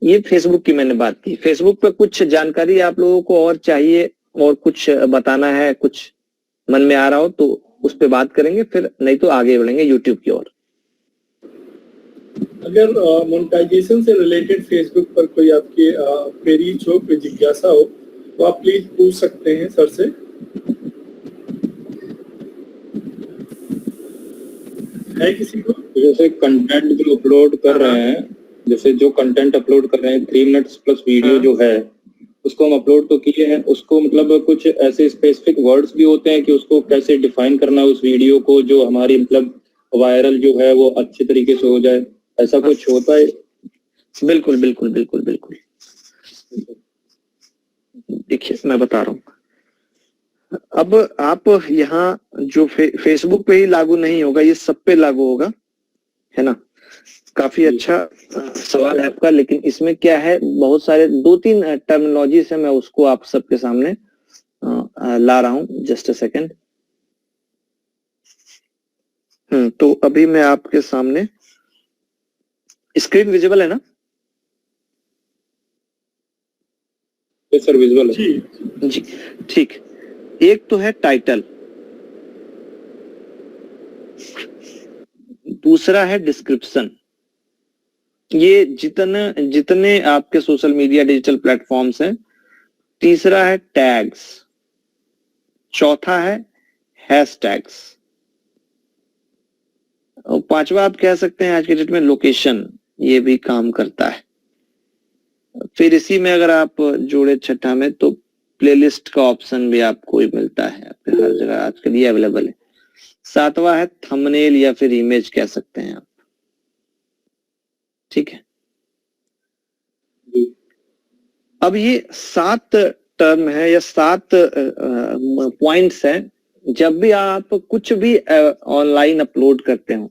ये फेसबुक की मैंने बात की। फेसबुक पे कुछ जानकारी आप लोगों को और चाहिए और कुछ बताना है, कुछ मन में आ रहा हो तो उस पे बात करेंगे, फिर नहीं तो आगे बढ़ेंगे यूट्यूब की ओर। अगर मोनेटाइजेशन से रिलेटेड फेसबुक पर कोई आपकी क्वेरीज हो, कोई जिज्ञासा हो तो आप प्लीज पूछ सकते हैं सर से। है किसी को? जैसे कंटेंट जो अपलोड कर रहे हैं, जैसे जो कंटेंट अपलोड कर रहे हैं 3 मिनट्स प्लस वीडियो जो है उसको हम अपलोड तो किए हैं, उसको मतलब कुछ ऐसे स्पेसिफिक वर्ड्स भी होते हैं कि उसको कैसे डिफाइन करना है उस वीडियो को, जो हमारी मतलब वायरल जो है वो अच्छे तरीके से हो जाए, ऐसा कुछ होता है? बिल्कुल बिल्कुल बिल्कुल बिल्कुल। देखिए मैं बता रहा हूँ। अब आप यहाँ जो फेसबुक पे ही लागू नहीं होगा, ये सब पे लागू होगा, है ना। काफी अच्छा सवाल है आपका, लेकिन इसमें क्या है, बहुत सारे 2-3 टर्मिनोलॉजीज है, मैं उसको आप सबके सामने ला रहा हूँ। Just a second. तो अभी मैं आपके सामने, स्क्रीन विजिबल है ना? यस सर, विजुअल है जी ठीक। एक तो है टाइटल, दूसरा है डिस्क्रिप्शन। ये जितने आपके सोशल मीडिया डिजिटल प्लेटफॉर्म्स हैं। तीसरा है टैग्स, चौथा है हैशटैग्स, और पांचवा आप कह सकते हैं आज के डेट में लोकेशन, ये भी काम करता है। फिर इसी में अगर आप जोड़े छठा में तो प्लेलिस्ट का ऑप्शन भी आपको मिलता है, हर जगह आज के लिए अवेलेबल है। सातवां है थंबनेल या फिर इमेज कह सकते हैं आप, ठीक है। अब ये 7 टर्म है या 7 पॉइंट्स हैं। जब भी आप कुछ भी ऑनलाइन अपलोड करते हो,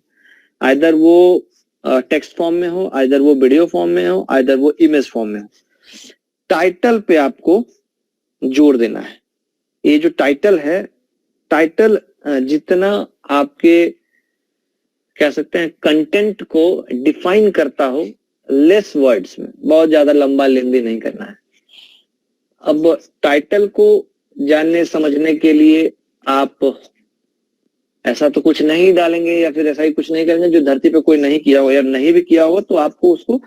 आइदर वो टेक्स्ट फॉर्म में हो, आइदर वो वीडियो फॉर्म में हो, आइदर वो इमेज फॉर्म में हो, टाइटल पे आपको जोड़ देना है। ये जो टाइटल है, टाइटल जितना आपके कह सकते हैं कंटेंट को डिफाइन करता हो, लेस वर्ड्स में, बहुत ज्यादा लंबा लेंदी नहीं करना है। अब टाइटल को जानने समझने के लिए आप ऐसा तो कुछ नहीं डालेंगे या फिर ऐसा ही कुछ नहीं करेंगे जो धरती पे कोई नहीं किया हो, या नहीं भी किया हो तो आपको उसको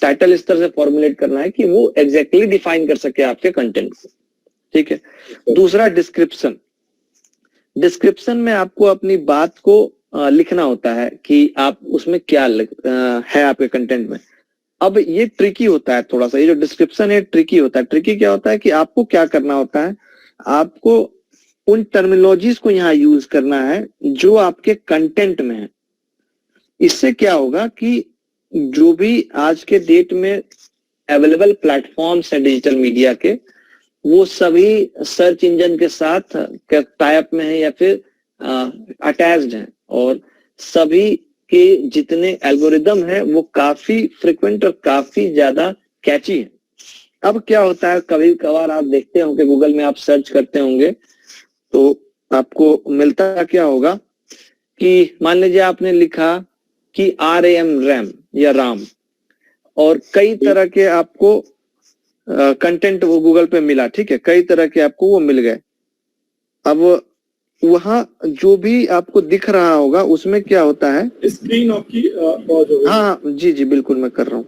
टाइटल इस तरह से फॉर्मुलेट करना है कि वो एग्जैक्टली डिफाइन कर सके आपके कंटेंट को, ठीक है। दूसरा डिस्क्रिप्शन। डिस्क्रिप्शन में आपको अपनी बात को लिखना होता है कि आप उसमें क्या है आपके कंटेंट में। अब ये ट्रिकी होता है थोड़ा सा, ये जो डिस्क्रिप्शन है ट्रिकी होता है। ट्रिकी क्या होता है कि आपको क्या करना होता है, आपको उन टर्मिनोलॉजीज को यहाँ यूज करना है जो आपके कंटेंट में है। इससे क्या होगा कि जो भी आज के डेट में अवेलेबल प्लेटफॉर्म्स हैं डिजिटल मीडिया के, वो सभी सर्च इंजन के साथ टाइप में है या फिर अटैच्ड हैं, और सभी के जितने एल्गोरिदम है वो काफी फ्रिक्वेंट और काफी ज्यादा कैची है। अब क्या होता है, कभी कभार आप देखते होंगे गूगल में आप सर्च करते होंगे तो आपको मिलता क्या होगा कि मान लीजिए आपने लिखा कि RAM या राम, और कई तरह के आपको कंटेंट वो गूगल पे मिला, ठीक है, कई तरह के आपको वो मिल गए। अब वहां जो भी आपको दिख रहा होगा उसमें क्या होता है, स्क्रीन आपकी पॉज हो गई। हाँ जी जी बिल्कुल मैं कर रहा हूँ।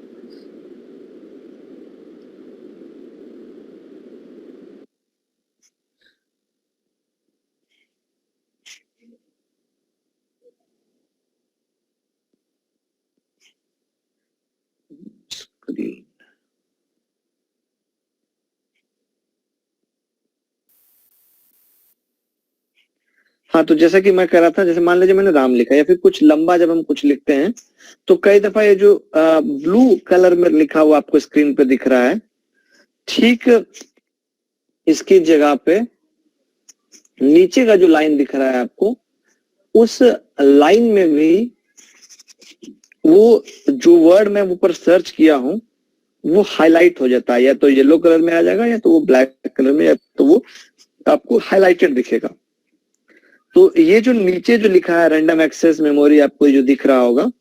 दी। हाँ, तो जैसा कि मैं कह रहा था, जैसे मान लीजिए मैंने राम लिखा या फिर कुछ लंबा जब हम कुछ लिखते हैं तो कई दफा ये जो ब्लू कलर में लिखा हुआ आपको स्क्रीन पे दिख रहा है, ठीक इसकी जगह पे नीचे का जो लाइन दिख रहा है आपको, उस लाइन में भी वो जो वर्ड मैं ऊपर सर्च किया हूं वो हाईलाइट हो जाता है, या तो येलो कलर में आ जाएगा या तो वो ब्लैक कलर में, या तो वो आपको हाईलाइटेड दिखेगा। तो ये जो नीचे जो लिखा है रैंडम एक्सेस मेमोरी, आपको जो दिख रहा होगा,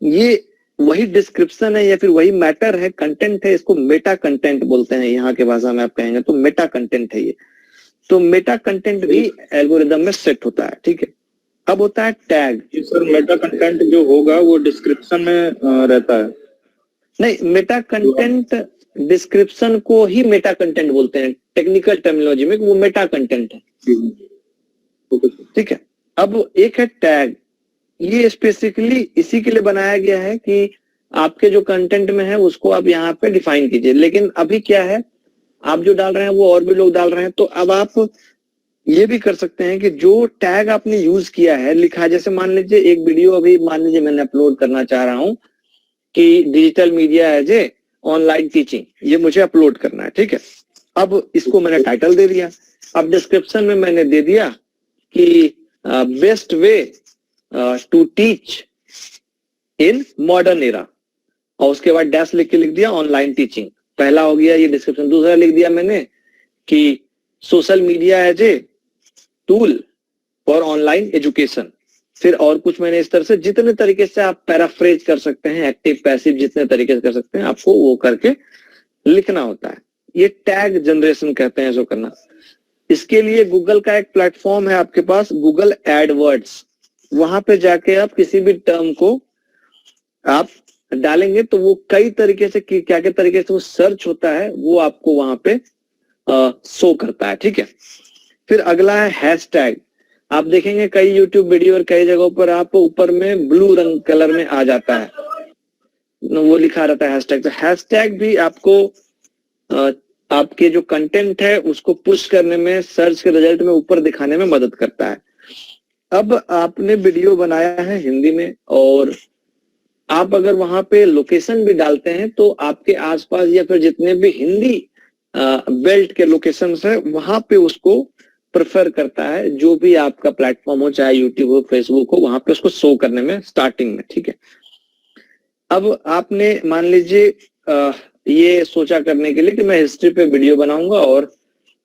ये वही डिस्क्रिप्शन है या फिर वही मैटर है, कंटेंट है। इसको मेटा कंटेंट बोलते हैं यहाँ के भाषा में, आप कहेंगे तो मेटा कंटेंट है ये। तो मेटा कंटेंट भी एल्गोरिदम में सेट होता है, ठीक है। अब होता है टैग। सर मेटा कंटेंट जो होगा वो डिस्क्रिप्शन में रहता है? नहीं, मेटा कंटेंट डिस्क्रिप्शन को ही मेटा कंटेंट बोलते हैं टेक्निकल टर्मिनोलॉजी में, वो मेटा कंटेंट है, ठीक है। अब एक है टैग, ये स्पेसिफिकली इसी के लिए बनाया गया है कि आपके जो कंटेंट में है उसको आप यहाँ पे डिफाइन कीजिए। लेकिन अभी क्या है, आप जो डाल रहे हैं वो और भी लोग डाल रहे हैं, तो अब आप ये भी कर सकते हैं कि जो टैग आपने यूज किया है, लिखा है, जैसे मान लीजिए एक वीडियो अभी मान लीजिए मैंने अपलोड करना चाह रहा हूं कि digital media as a online teaching, ये मुझे अपलोड करना है, ठीक है। अब इसको मैंने टाइटल दे दिया, अब डिस्क्रिप्शन में मैंने दे दिया कि best way to teach in modern era, और उसके बाद डैश लिख के लिख दिया ऑनलाइन टीचिंग। पहला हो गया ये डिस्क्रिप्शन। दूसरा लिख दिया मैंने कि social media as a tool for online education. फिर और कुछ मैंने इस तरह से, जितने तरीके से आप पैराफ्रेज कर सकते हैं, एक्टिव पैसिव जितने तरीके से कर सकते हैं, आपको वो करके लिखना होता है। ये टैग जनरेशन कहते हैं इसको करना। इसके लिए गूगल का एक प्लेटफॉर्म है आपके पास, गूगल एडवर्ड्स। वहां पे जाके आप किसी भी टर्म को आप डालेंगे तो वो कई तरीके से, क्या क्या तरीके से वो सर्च होता है, वो आपको वहां पे शो करता है, ठीक है। फिर अगला है हैशटैग। आप देखेंगे कई यूट्यूब वीडियो और कई जगहों पर आप ऊपर में ब्लू रंग कलर में आ जाता है, वो लिखा रहता है हैशटैग। तो हैशटैग भी आपको आपके जो कंटेंट है उसको पुश करने में, सर्च के रिजल्ट में ऊपर दिखाने में मदद करता है। अब आपने वीडियो बनाया है हिंदी में, और आप अगर वहां पे लोकेशन भी डालते हैं तो आपके आसपास या फिर जितने भी हिंदी बेल्ट के लोकेशंस है वहां पे उसको प्रेफर करता है, जो भी आपका प्लेटफॉर्म हो, चाहे यूट्यूब हो, फेसबुक हो, वहां पे उसको शो करने में स्टार्टिंग में, ठीक है। अब आपने मान लीजिए ये सोचा करने के लिए कि मैं हिस्ट्री पे वीडियो बनाऊंगा और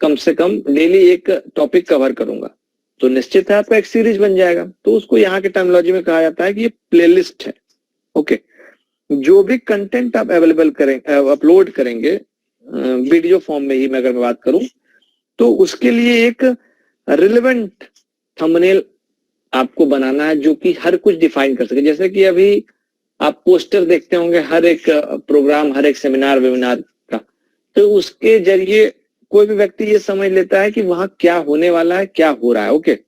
कम से कम डेली एक टॉपिक कवर करूंगा, तो निश्चित है आपका एक सीरीज बन जाएगा। तो उसको यहाँ के टर्मिनोलॉजी में कहा जाता है कि ये प्लेलिस्ट है, ओके। जो भी कंटेंट आप अवेलेबल करेंगे, अपलोड करेंगे वीडियो फॉर्म में ही, मैं अगर बात करूं, तो उसके लिए एक रिलेवेंट थंबनेल आपको बनाना है जो कि हर कुछ डिफाइन कर सके। जैसे कि अभी आप पोस्टर देखते होंगे हर एक प्रोग्राम, हर एक सेमिनार वेबिनार का, तो उसके जरिए कोई भी व्यक्ति ये समझ लेता है कि वहां क्या होने वाला है, क्या हो रहा है, ओके।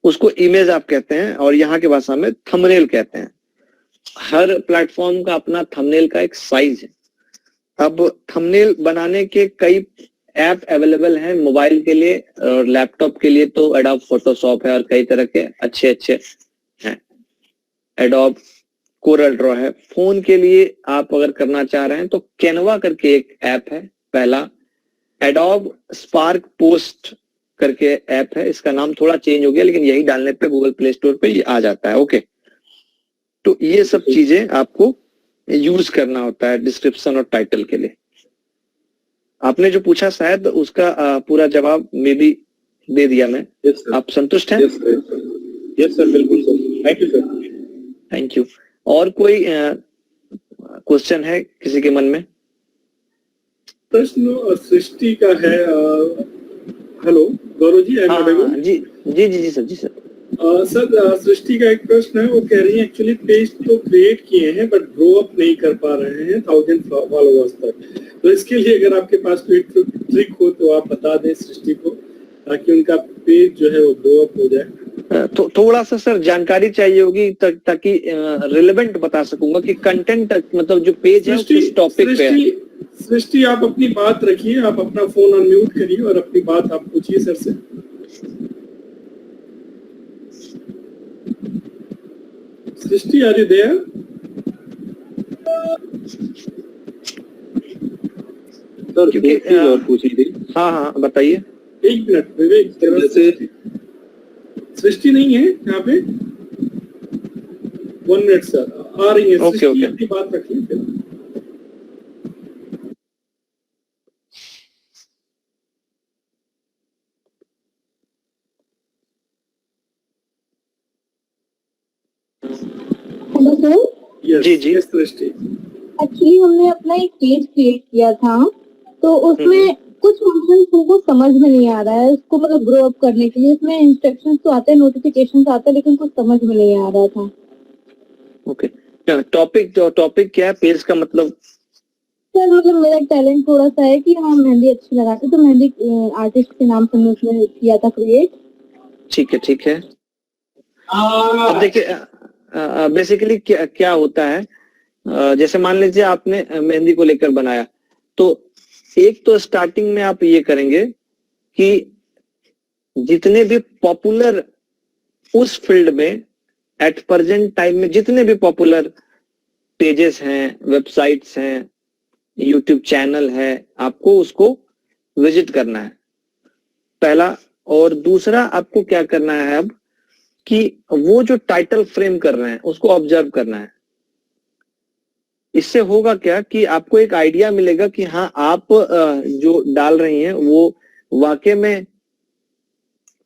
उसको इमेज आप कहते हैं, और यहाँ की भाषा में थंबनेल कहते हैं। हर प्लेटफॉर्म का अपना थंबनेल का एक साइज है। अब थंबनेल बनाने के कई ऐप अवेलेबल हैं मोबाइल के लिए, और लैपटॉप के लिए तो एडोब फोटोशॉप है और कई तरह के अच्छे अच्छे हैं। एडोब कोरल ड्रॉ है। फोन के लिए आप अगर करना चाह रहे हैं तो कैनवा करके एक ऐप है पहला। एडोब स्पार्क पोस्ट करके ऐप है, इसका नाम थोड़ा चेंज हो गया, लेकिन यही डालने पे गूगल प्ले स्टोर पे ये आ जाता है, ओके। तो ये सब चीजें आपको यूज करना होता है डिस्क्रिप्शन और टाइटल के लिए। आपने जो पूछा शायद उसका पूरा जवाब मे भी दे दिया मैं। आप संतुष्ट हैं? यस सर, बिल्कुल sir, thank you sir. Thank you. और कोई क्वेश्चन है किसी के मन में? प्रश्न सृष्टि का है। हेलो गौरव जी, जी सर, जी सर। सर सृष्टि का एक प्रश्न है। वो कह रही है एक्चुअली पेज तो क्रिएट किए हैं बट ग्रो अप नहीं कर पा रहे हैं 1000 फॉलोअर्स तक। तो इसके लिए अगर आपके पास कोई ट्रिक हो तो आप बता दें सृष्टि को, ताकि उनका पेज जो है वो ग्रो अप हो जाए। तो थोड़ा सा सर जानकारी चाहिए होगी ताकि रिलेवेंट बता सकूंगा कि कंटेंट मतलब जो पेज है किस टॉपिक पे है। सृष्टि आप अपनी बात रखिए, आप अपना फोन अनम्यूट करिए और अपनी बात आप पूछिए सर से। सृष्टि आर यू देयर? सर एक चीज और पूछनी थी। हाँ बताइए। एक मिनट विवेक, जैसे सृष्टि नहीं है यहाँ पे, 1 मिनट सर, आ रही है सृष्टि, अपनी बात रखिए फिर। Hello sir. जी सृष्टि, एक्चुअली हमने अपना एक पेज क्रिएट किया था, तो उसमें कुछ फंक्शंस हमको समझ में नहीं आ रहा है, उसको मतलब ग्रो अप करने के लिए उसमें इंस्ट्रक्शंस तो आते हैं, नोटिफिकेशंस आते हैं, लेकिन कुछ समझ में नहीं आ रहा था। ओके, टॉपिक क्या है पेज का मतलब? सर मतलब मेरा टैलेंट थोड़ा सा है कि हाँ मेहंदी अच्छी लगाते, तो मेहंदी आर्टिस्ट के नाम से हमने उसमें किया था क्रिएट। ठीक है। अब देखिए बेसिकली क्या होता है, जैसे मान लीजिए आपने मेहंदी को लेकर बनाया, तो एक तो स्टार्टिंग में आप ये करेंगे कि जितने भी पॉपुलर उस फील्ड में एट प्रेजेंट टाइम में जितने भी पॉपुलर पेजेस हैं, वेबसाइट्स हैं, यूट्यूब चैनल है, आपको उसको विजिट करना है पहला। और दूसरा आपको क्या करना है अब कि वो जो टाइटल फ्रेम कर रहे हैं उसको ऑब्जर्व करना है। इससे होगा क्या कि आपको एक आइडिया मिलेगा कि हाँ आप जो डाल रही हैं वो वाकई में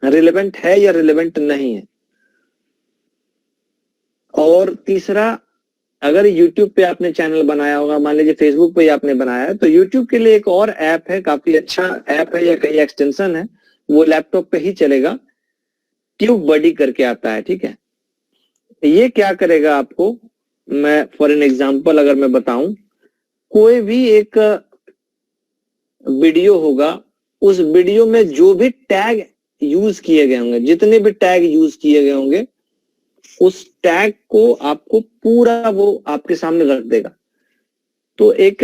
रिलेवेंट है या रिलेवेंट नहीं है। और तीसरा, अगर YouTube पे आपने चैनल बनाया होगा, मान लीजिए Facebook पे आपने बनाया है, तो YouTube के लिए एक और ऐप है, काफी अच्छा ऐप है या कई एक्सटेंशन है, वो लैपटॉप पे ही चलेगा, ट्यूब बडी करके आता है। ठीक है, ये क्या करेगा आपको, मैं फॉर एन एग्जांपल अगर मैं बताऊं, कोई भी एक वीडियो होगा, उस वीडियो में जो भी टैग यूज किए गए होंगे, जितने भी टैग यूज किए गए होंगे, उस टैग को आपको पूरा वो आपके सामने रख देगा। तो एक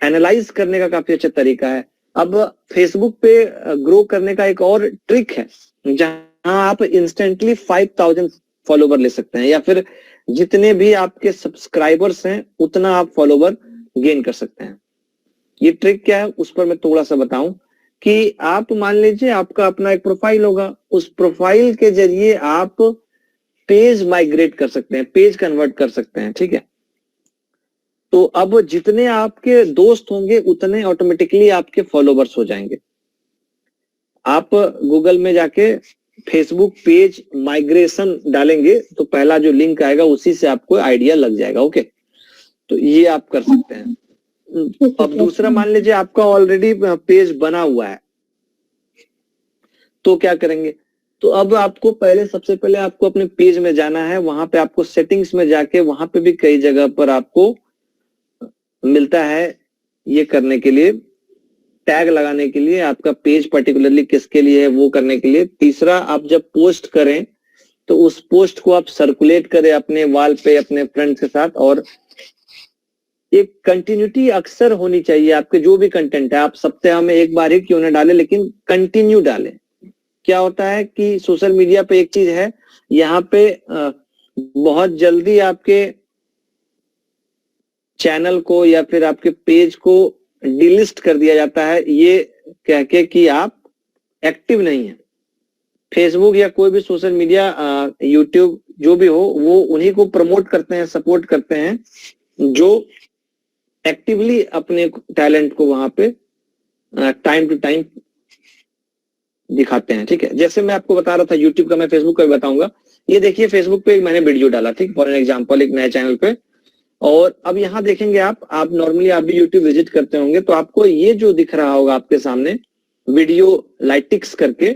एनालाइज करने का काफी अच्छा तरीका है। अब फेसबुक पे ग्रो करने का एक और ट्रिक है, जहां आप इंस्टेंटली 5000 फॉलोवर ले सकते हैं, या फिर जितने भी आपके सब्सक्राइबर्स हैं उतना आप फॉलोवर गेन कर सकते हैं। ये ट्रिक क्या है उस पर मैं थोड़ा सा बताऊं कि आप मान लीजिए आपका अपना एक प्रोफाइल होगा, उस प्रोफाइल के जरिए आप पेज माइग्रेट कर सकते हैं, पेज कन्वर्ट कर सकते हैं। ठीक है, तो अब जितने आपके दोस्त होंगे उतने ऑटोमेटिकली आपके फॉलोवर्स हो जाएंगे। आप गूगल में जाके फेसबुक पेज माइग्रेशन डालेंगे तो पहला जो लिंक आएगा उसी से आपको आइडिया लग जाएगा। ओके, तो ये आप कर सकते हैं। अब दूसरा, मान लीजिए आपका ऑलरेडी पेज बना हुआ है, तो क्या करेंगे, तो अब आपको सबसे पहले आपको अपने पेज में जाना है, वहां पे आपको सेटिंग्स में जाके, वहां पे भी कई जगह पर आपको मिलता है ये करने के लिए, टैग लगाने के लिए, आपका पेज पर्टिकुलरली किसके लिए है वो करने के लिए। तीसरा, आप जब पोस्ट करें तो उस पोस्ट को आप सर्कुलेट करें अपने वॉल पे अपने फ्रेंड्स के साथ, और एक कंटिन्यूटी अक्सर होनी चाहिए आपके जो भी कंटेंट है। आप सप्ताह में एक बार ही क्यों ना डालें, लेकिन कंटिन्यू डालें। क्या होता है कि सोशल मीडिया पे एक चीज है, यहाँ पे बहुत जल्दी आपके चैनल को या फिर आपके पेज को डिलिस्ट कर दिया जाता है, ये कह के कि आप एक्टिव नहीं है। फेसबुक या कोई भी सोशल मीडिया, यूट्यूब जो भी हो, वो उन्हीं को प्रमोट करते हैं, सपोर्ट करते हैं जो एक्टिवली अपने टैलेंट को वहां पे टाइम टू टाइम दिखाते हैं। ठीक है, जैसे मैं आपको बता रहा था यूट्यूब का, मैं फेसबुक का भी बताऊंगा। ये देखिए फेसबुक पे मैंने वीडियो डाला, ठीक, फॉर एन एग्जांपल एक नए चैनल पे, और अब यहाँ देखेंगे आप नॉर्मली आप भी यूट्यूब विजिट करते होंगे, तो आपको ये जो दिख रहा होगा आपके सामने वीडियो लाइटिक्स करके,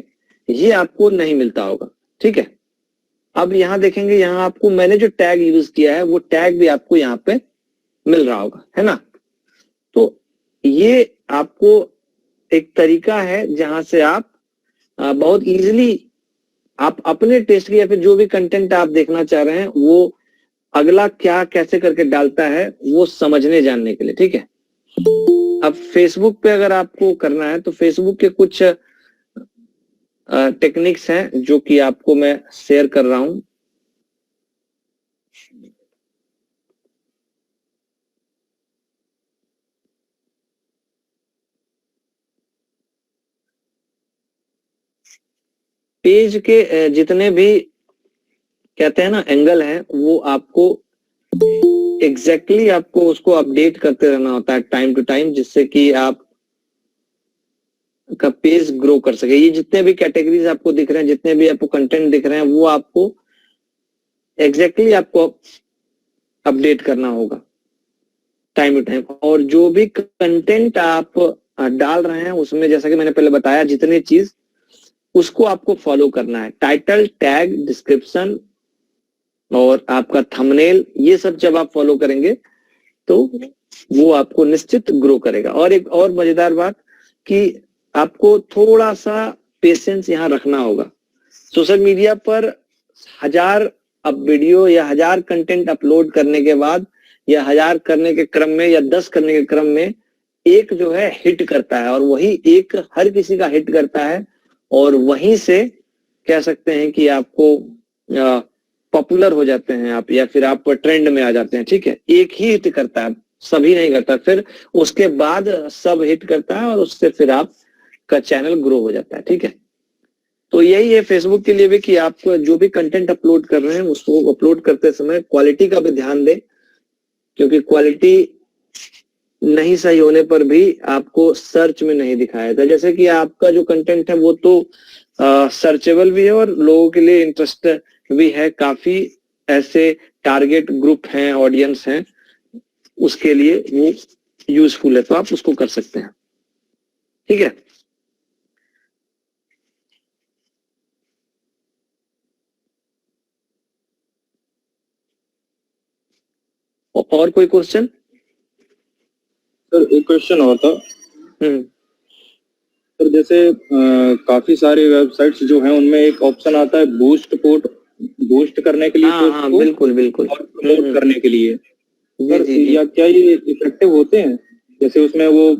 ये आपको नहीं मिलता होगा। ठीक है, अब यहाँ देखेंगे, यहाँ आपको मैंने जो टैग यूज किया है वो टैग भी आपको यहाँ पे मिल रहा होगा, है ना। तो ये आपको एक तरीका है जहां से आप बहुत इजीली आप अपने टेस्ट की या फिर जो भी कंटेंट आप देखना चाह रहे हैं वो अगला क्या कैसे करके डालता है वो समझने जानने के लिए, ठीक है। अब फेसबुक पे अगर आपको करना है तो फेसबुक के कुछ टेक्निक्स हैं जो कि आपको मैं शेयर कर रहा हूं। पेज के जितने भी कहते हैं ना एंगल हैं वो आपको एग्जैक्टली आपको उसको अपडेट करते रहना होता है टाइम टू टाइम, जिससे कि आप का पेज ग्रो कर सके। ये जितने भी कैटेगरीज आपको दिख रहे हैं, जितने भी आपको कंटेंट दिख रहे हैं, वो आपको एग्जैक्टली आपको अपडेट करना होगा टाइम टू टाइम। और जो भी कंटेंट आप डाल रहे हैं उसमें जैसा कि मैंने पहले बताया जितनी चीज उसको आपको फॉलो करना है। टाइटल, टैग, डिस्क्रिप्शन और आपका थंबनेल, ये सब जब आप फॉलो करेंगे तो वो आपको निश्चित ग्रो करेगा। और एक और मजेदार बात कि आपको थोड़ा सा पेशेंस यहाँ रखना होगा। सोशल मीडिया पर 1000 अब वीडियो या 1000 कंटेंट अपलोड करने के बाद या 1000 करने के क्रम में या 10 करने के क्रम में एक जो है हिट करता है, और वही एक हर किसी का हिट करता है, और वहीं से कह सकते हैं कि आपको पॉपुलर हो जाते हैं आप, या फिर आप ट्रेंड में आ जाते हैं, ठीक है। एक ही हिट करता है, सभी नहीं करता, फिर उसके बाद सब हिट करता है और उससे फिर आप का चैनल ग्रो हो जाता है, ठीक है। तो यही है फेसबुक के लिए भी कि आप जो भी कंटेंट अपलोड कर रहे हैं उसको अपलोड करते समय क्वालिटी का भी ध्यान दें, क्योंकि क्वालिटी नहीं सही होने पर भी आपको सर्च में नहीं दिखाया था। जैसे कि आपका जो कंटेंट है वो तो सर्चेबल भी है और लोगों के लिए इंटरेस्ट भी है, काफी ऐसे टारगेट ग्रुप हैं, ऑडियंस हैं, उसके लिए वो यूजफुल है, तो आप उसको कर सकते हैं, ठीक है। और कोई क्वेश्चन? सर एक क्वेश्चन और था सर, जैसे काफी सारे वेबसाइट्स जो हैं उनमें एक ऑप्शन आता है बूस्ट करने के लिए, हाँ, बिल्कुल बिल्कुल, और प्रमोट करने के लिए। सर जी। या क्या ये इफेक्टिव होते हैं? जैसे उसमें वो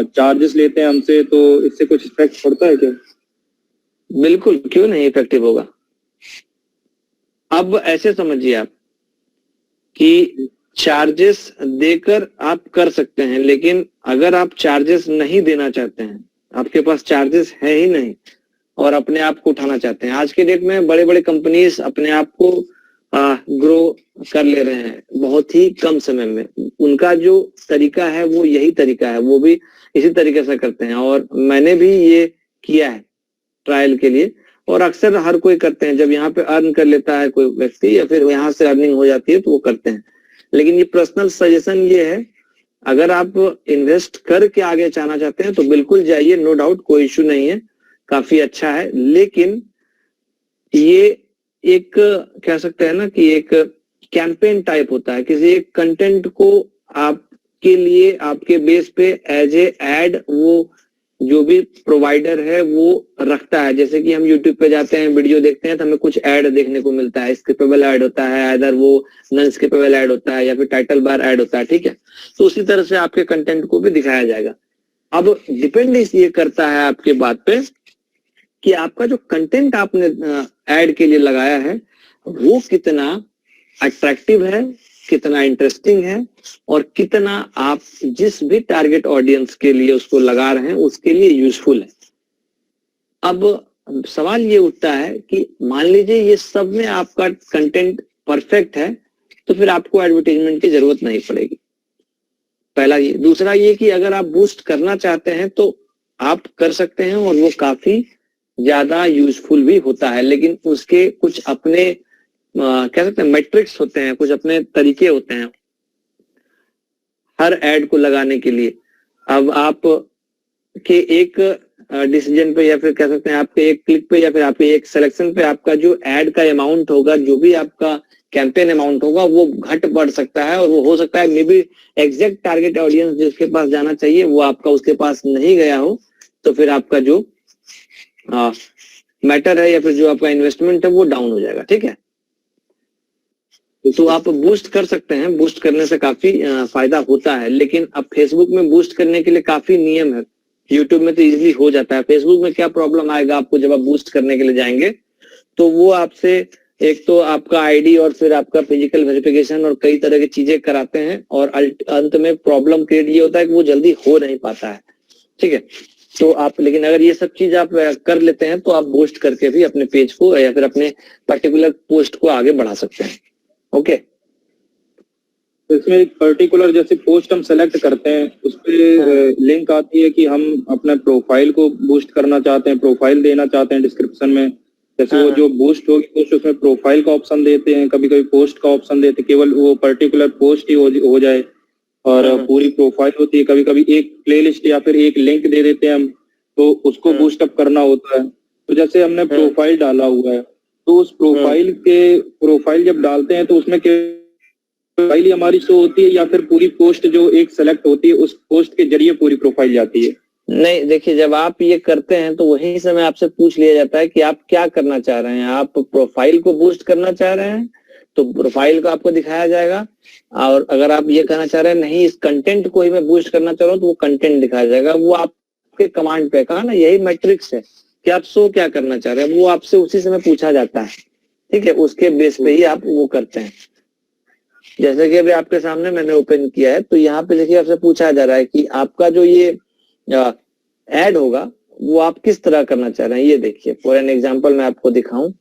चार्जेस लेते हैं हमसे, तो इससे कुछ इफेक्ट पड़ता है क्या? बिल्कुल, क्यों नहीं इफेक्टिव होगा। अब ऐसे समझिए आप कि चार्जेस देकर आप कर सकते हैं, लेकिन अगर आप चार्जेस नहीं देना चाहते हैं, आपके पास चार्जेस है ही नहीं और अपने आप को उठाना चाहते हैं, आज के डेट में बड़े बड़े कंपनीज अपने आप को ग्रो कर ले रहे हैं बहुत ही कम समय में। उनका जो तरीका है वो यही तरीका है, वो भी इसी तरीके से करते हैं, और मैंने भी ये किया है ट्रायल के लिए, और अक्सर हर कोई करते हैं। जब यहाँ पे अर्न कर लेता है कोई व्यक्ति या फिर यहाँ से अर्निंग हो जाती है तो वो करते हैं। लेकिन ये पर्सनल सजेशन ये है, अगर आप इन्वेस्ट करके आगे जाना चाहते हैं तो बिल्कुल जाइए, नो डाउट, कोई इश्यू नहीं है, काफी अच्छा है। लेकिन ये एक कह सकते हैं ना कि एक कैंपेन टाइप होता है, किसी एक कंटेंट को आपके लिए आपके बेस पे एज ए एड वो जो भी प्रोवाइडर है वो रखता है। जैसे कि हम यूट्यूब पे जाते हैं, वीडियो देखते हैं तो हमें कुछ ऐड देखने को मिलता है, स्किपेबल ऐड होता है, इधर वो नॉन स्किपेबल ऐड होता है, या फिर टाइटल बार ऐड होता है, ठीक है। तो उसी तरह से आपके कंटेंट को भी दिखाया जाएगा। अब डिपेंड ये करता है आपके बात पे कि आपका जो कंटेंट आपने ऐड के लिए लगाया है वो कितना अट्रैक्टिव है, कितना इंटरेस्टिंग है, और कितना आप जिस भी टारगेट ऑडियंस के लिए उसको लगा रहे हैं उसके लिए यूजफुल है। अब सवाल ये उठता है कि मान लीजिए ये सब में आपका कंटेंट परफेक्ट है तो फिर आपको एडवर्टाइजमेंट की जरूरत नहीं पड़ेगी। पहला ये। दूसरा ये कि अगर आप बूस्ट करना चाहते हैं तो आप कर सकते हैं और वो काफी ज्यादा यूजफुल भी होता है, लेकिन उसके कुछ अपने कह सकते हैं मैट्रिक्स होते हैं, कुछ अपने तरीके होते हैं हर एड को लगाने के लिए। अब आप के एक डिसीजन पे या फिर कह सकते हैं आपके एक क्लिक पे या फिर आपके एक सिलेक्शन पे आपका जो एड का अमाउंट होगा, जो भी आपका कैंपेन अमाउंट होगा वो घट बढ़ सकता है, और वो हो सकता है may be exact target audience जिसके पास जाना चाहिए वो आपका उसके पास नहीं गया हो, तो फिर आपका जो मैटर है या फिर जो आपका इन्वेस्टमेंट है वो डाउन हो जाएगा। ठीक है, तो आप बूस्ट कर सकते हैं, बूस्ट करने से काफी फायदा होता है, लेकिन अब फेसबुक में बूस्ट करने के लिए काफी नियम है। यूट्यूब में तो इजीली हो जाता है, फेसबुक में क्या प्रॉब्लम आएगा आपको जब आप बूस्ट करने के लिए जाएंगे, तो वो आपसे एक तो आपका आईडी और फिर आपका फिजिकल वेरिफिकेशन और कई तरह की चीजें कराते हैं, और अंत में प्रॉब्लम क्रिएट ये होता है कि वो जल्दी हो नहीं पाता है। ठीक है, तो आप लेकिन अगर ये सब चीज आप कर लेते हैं तो आप बूस्ट करके भी अपने पेज को या फिर अपने पर्टिकुलर पोस्ट को आगे बढ़ा सकते हैं। ओके, तो इसमें एक पर्टिकुलर जैसे पोस्ट हम सेलेक्ट करते हैं, उस पे लिंक आती है कि हम अपना प्रोफाइल को बूस्ट करना चाहते हैं, प्रोफाइल देना चाहते हैं डिस्क्रिप्शन में। जैसे वो जो बूस्ट होगी पोस्ट, उसमें प्रोफाइल का ऑप्शन देते हैं, कभी कभी पोस्ट का ऑप्शन देते हैं, केवल वो पर्टिकुलर पोस्ट ही हो जाए, और पूरी प्रोफाइल होती है। कभी कभी एक प्लेलिस्ट या फिर एक लिंक दे देते हैं हम, तो उसको बूस्ट अप करना होता है। तो जैसे हमने प्रोफाइल डाला हुआ है, तो उस प्रोफाइल जब डालते हैं तो उसमें प्रोफाइल ही हमारी शो होती है, या फिर पूरी पोस्ट जो एक सेलेक्ट होती है उस पोस्ट के जरिए पूरी प्रोफाइल जाती है? नहीं, देखिए जब आप ये करते हैं तो वहीं समय आपसे पूछ लिया जाता है कि आप क्या करना चाह रहे हैं। आप प्रोफाइल को बूस्ट करना चाह रहे हैं तो प्रोफाइल को आपको दिखाया जाएगा, और अगर आप ये कहना चाह रहे हैं नहीं इस कंटेंट को ही मैं बूस्ट करना चाह रहा हूँ तो वो कंटेंट दिखाया जाएगा। वो आपके कमांड पे, कहा ना यही मैट्रिक्स है कि आप शो क्या करना चाह रहे हैं, वो आपसे उसी समय पूछा जाता है। ठीक है, उसके बेस पे ही आप वो करते हैं। जैसे कि अभी आपके सामने मैंने ओपन किया है, तो यहाँ पे देखिए आपसे पूछा जा रहा है कि आपका जो ये ऐड होगा वो आप किस तरह करना चाह रहे हैं। ये देखिए फॉर एन एग्जांपल मैं आपको दिखाऊं,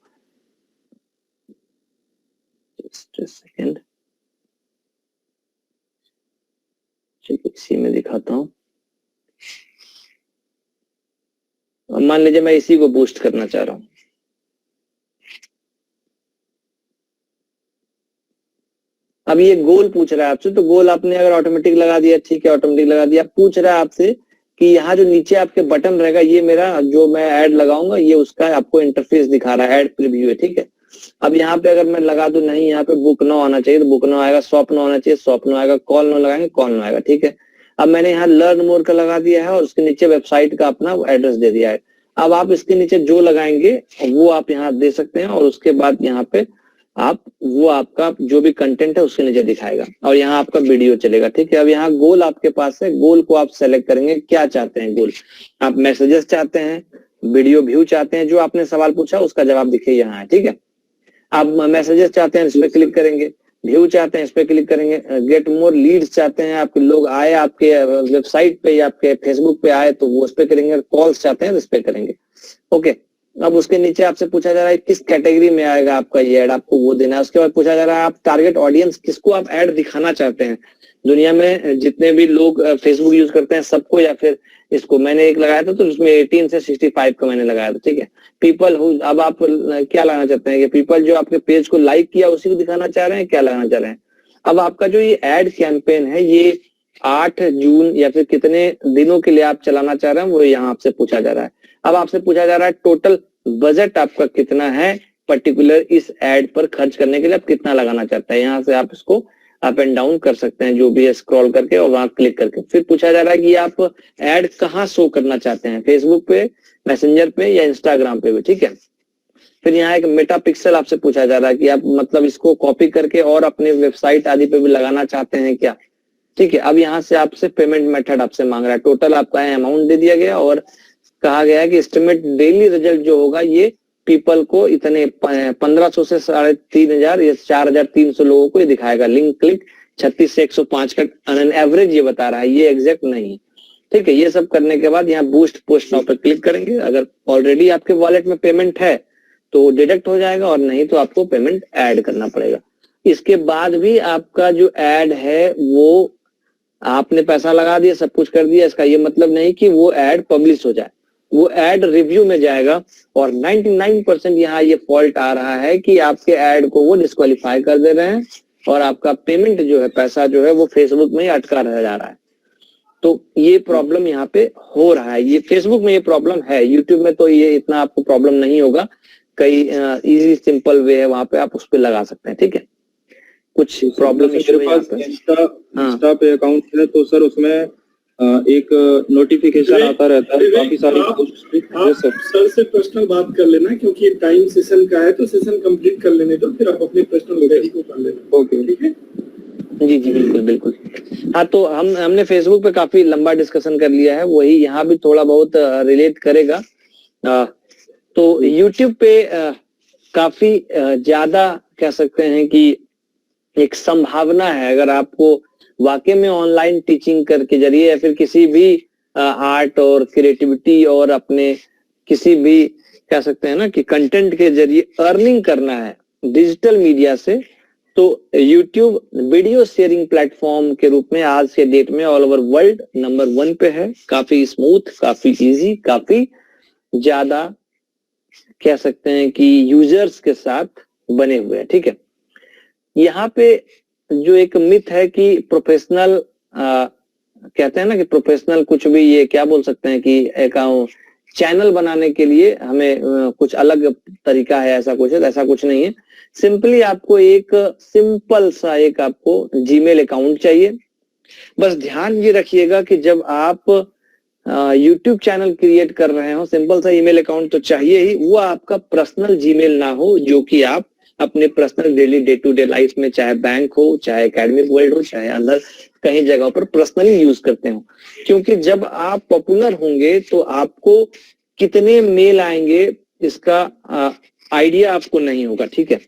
जस्ट अ सेकंड, इसी में दिखाता हूं। मान लीजिए मैं इसी को बूस्ट करना चाह रहा हूं। अब ये गोल पूछ रहा है आपसे, तो गोल आपने अगर ऑटोमेटिक लगा दिया, ठीक है ऑटोमेटिक लगा दिया। पूछ रहा है आपसे कि यहाँ जो नीचे आपके बटन रहेगा, ये मेरा जो मैं ऐड लगाऊंगा ये उसका आपको इंटरफेस दिखा रहा है, ऐड प्रीव्यू है। ठीक है, अब यहाँ पे अगर मैं लगा दूं नहीं, यहाँ पे बुक नो आना चाहिए तो बुक नो आएगा, शॉप नो आना चाहिए शॉप नो आएगा, कॉल नो लगाएंगे कॉल नो आएगा। ठीक है, अब मैंने यहाँ लर्न मोर का लगा दिया है और उसके नीचे वेबसाइट का अपना एड्रेस दे दिया है। अब आप इसके नीचे जो लगाएंगे वो आप यहाँ दे सकते हैं, और उसके बाद यहाँ पे आप वो आपका जो भी कंटेंट है उसके नीचे दिखाएगा, और यहाँ आपका वीडियो चलेगा। ठीक है, अब यहाँ गोल आपके पास है, गोल को आप सेलेक्ट करेंगे, क्या चाहते हैं गोल। आप मैसेजेस चाहते हैं, वीडियो व्यू चाहते हैं, जो आपने सवाल पूछा उसका जवाब दिखे यहाँ है। ठीक है, आप मैसेजेस चाहते हैं इस पे क्लिक करेंगे, व्यू चाहते हैं इस पे क्लिक करेंगे, गेट मोर लीड्स चाहते हैं आपके लोग आए आपके वेबसाइट पे या आपके फेसबुक पे आए तो वो उस पे करेंगे, कॉल्स चाहते हैं इस पे करेंगे। ओके, अब उसके नीचे आपसे पूछा जा रहा है किस कैटेगरी में आएगा आपका ये ऐड, आपको वो देना है। उसके बाद पूछा जा रहा है आप टारगेट ऑडियंस किसको आप ऐड दिखाना चाहते हैं। दुनिया में जितने भी लोग फेसबुक यूज करते हैं सबको, या फिर इसको मैंने एक लगाया था तो उसमें 18 से 65 का मैंने लगाया था। ठीक है, पीपल हु, अब आप क्या लगाना चाहते हैं कि पीपल जो आपके पेज को लाइक किया उसी को दिखाना चाह रहे हैं, क्या लगाना चाह रहे हैं। अब आपका जो ये एड कैंपेन है ये 8 जून या फिर कितने दिनों के लिए आप चलाना चाह रहे हैं वो यहाँ आपसे पूछा जा रहा है। अब आपसे पूछा जा रहा है टोटल बजट आपका कितना है पर्टिकुलर इस एड पर खर्च करने के लिए, आप कितना लगाना चाहते हैं। यहाँ से आप इसको अप एंड डाउन कर सकते हैं, जो भी है स्क्रॉल करके और वहां क्लिक करके। फिर पूछा जा रहा है कि आप ऐड कहाँ शो करना चाहते हैं, फेसबुक पे, मैसेंजर पे या इंस्टाग्राम पे भी। ठीक है, फिर यहाँ एक मेटा पिक्सल आपसे पूछा जा रहा है कि आप मतलब इसको कॉपी करके और अपने वेबसाइट आदि पे भी लगाना चाहते हैं क्या। ठीक है, अब यहाँ से आपसे पेमेंट मेथड आपसे मांग रहा है, टोटल आपका अमाउंट दे दिया गया और कहा गया है कि एस्टिमेट डेली रिजल्ट जो होगा ये पीपल को इतने 1500 से 3500 या 4300 लोगों को ये दिखाएगा। लिंक क्लिक 36 से 105 का एवरेज ये बता रहा है, ये एग्जैक्ट नहीं है। ठीक है, ये सब करने के बाद यहाँ बूस्ट पोस्ट नाउ पर क्लिक करेंगे। अगर ऑलरेडी आपके वॉलेट में पेमेंट है तो डिडक्ट हो जाएगा, और नहीं तो आपको पेमेंट ऐड करना पड़ेगा। इसके बाद भी आपका जो ऐड है वो आपने पैसा लगा दिया, सब कुछ कर दिया, इसका ये मतलब नहीं कि वो ऐड पब्लिश हो जाए, वो ऐड रिव्यू में जाएगा। और 99% यहाँ ये फॉल्ट आ रहा है कि आपके ऐड को वो डिस्क्वालीफाई कर दे रहे हैं और आपका पेमेंट जो है, पैसा जो है वो फेसबुक में ही अटका रह जा रहा है। तो ये प्रॉब्लम यहाँ पे हो रहा है, ये फेसबुक में ये प्रॉब्लम है। यूट्यूब में तो ये इतना आपको प्रॉब्लम नहीं होगा, कई इजी सिंपल वे है, वहां पे आप उस पर लगा सकते हैं। ठीक है, कुछ प्रॉब्लम मेरे पास इंस्टा पे अकाउंट है तो सर उसमें एक नोटिफिकेशन आता रहता है काफी सारी पोस्ट। आप सर से पर्सनल बात कर लेना, क्योंकि टाइम सेशन का है, तो सेशन कंप्लीट कर लेने दो, फिर आप अपने पर्सनल क्वेरी को कर लेना। ओके, ठीक है। जी जी बिल्कुल बिल्कुल। हाँ, तो हमने फेसबुक पे काफी लंबा डिस्कशन कर लिया है, वही यहाँ भी थोड़ा बहुत रिलेट करेगा। तो यूट्यूब पे काफी ज्यादा कह सकते हैं कि एक संभावना है, अगर आपको वाकई में ऑनलाइन टीचिंग करके जरिए या फिर किसी भी आर्ट और क्रिएटिविटी और अपने किसी भी कह सकते हैं ना कि कंटेंट के जरिए अर्निंग करना है डिजिटल मीडिया से, तो YouTube वीडियो शेयरिंग प्लेटफॉर्म के रूप में आज के डेट में ऑल ओवर वर्ल्ड नंबर 1 पे है। काफी स्मूथ, काफी इजी, काफी ज्यादा कह सकते हैं कि यूजर्स के साथ बने हुए हैं। ठीक है, यहाँ पे जो एक मिथ है कि प्रोफेशनल कहते हैं ना कि प्रोफेशनल कुछ भी, ये क्या बोल सकते हैं कि एक चैनल बनाने के लिए हमें कुछ अलग तरीका है, ऐसा कुछ नहीं है। सिंपली आपको एक सिंपल सा एक आपको जीमेल अकाउंट चाहिए। बस ध्यान ये रखिएगा कि जब आप यूट्यूब चैनल क्रिएट कर रहे हो, सिंपल सा ईमेल अकाउंट तो चाहिए ही, वो आपका पर्सनल जीमेल ना हो, जो कि आप अपने personal daily day to day life में, चाहे बैंक हो, चाहे एकेडमिक वर्ल्ड हो, चाहे अंदर कहीं जगह पर पर्सनली यूज करते हो। क्योंकि जब आप पॉपुलर होंगे तो आपको कितने मेल आएंगे इसका आइडिया आपको नहीं होगा। ठीक है,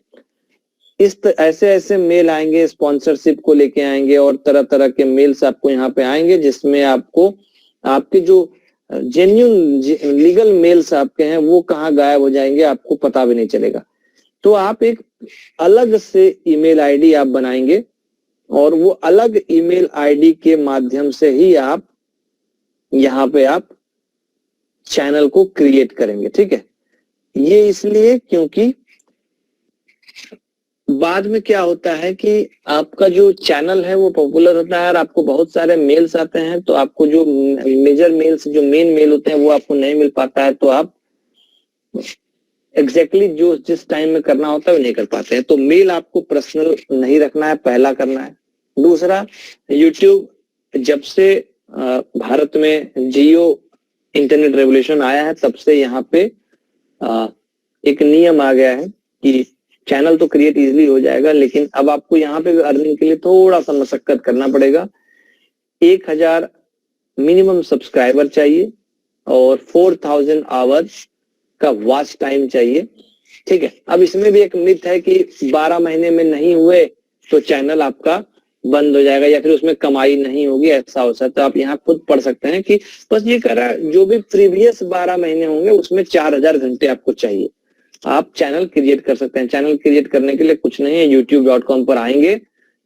ऐसे मेल आएंगे, स्पॉन्सरशिप को लेके आएंगे और तरह तरह के मेल्स आपको यहाँ पे आएंगे, जिसमें आपको आपके जो जेन्युइन लीगल मेल्स आपके हैं वो कहाँ गायब हो जाएंगे, आपको पता भी नहीं चलेगा। तो आप एक अलग से ईमेल आईडी आप बनाएंगे और वो अलग ईमेल आईडी के माध्यम से ही आप यहाँ पे आप चैनल को क्रिएट करेंगे। ठीक है, ये इसलिए क्योंकि बाद में क्या होता है कि आपका जो चैनल है वो पॉपुलर होता है और आपको बहुत सारे मेल्स आते हैं, तो आपको जो मेजर मेल्स, जो मेन मेल होते हैं वो आपको नहीं मिल पाता है, तो आप एग्जैक्टली जो जिस टाइम में करना होता है वो नहीं कर पाते हैं। तो मेल आपको पर्सनल नहीं रखना है, पहला करना है। दूसरा, यूट्यूब जब से भारत में जियो इंटरनेट रेवोल्यूशन आया है, तब से यहाँ पे एक नियम आ गया है कि चैनल तो क्रिएट इजीली हो जाएगा, लेकिन अब आपको यहाँ पे अर्निंग के लिए थोड़ा सा मशक्कत करना पड़ेगा। 1000 मिनिमम सब्सक्राइबर चाहिए और 4000 आवर्स का वॉच टाइम चाहिए। ठीक है, अब इसमें भी एक मिथ है कि 12 महीने में नहीं हुए तो चैनल आपका बंद हो जाएगा या फिर उसमें कमाई नहीं होगी, ऐसा हो सकता है। तो आप यहाँ खुद पढ़ सकते हैं कि बस ये कह रहा है जो भी प्रीवियस 12 महीने होंगे उसमें 4000 घंटे आपको चाहिए, आप चैनल क्रिएट कर सकते हैं। चैनल क्रिएट करने के लिए कुछ नहीं है, youtube.com पर आएंगे,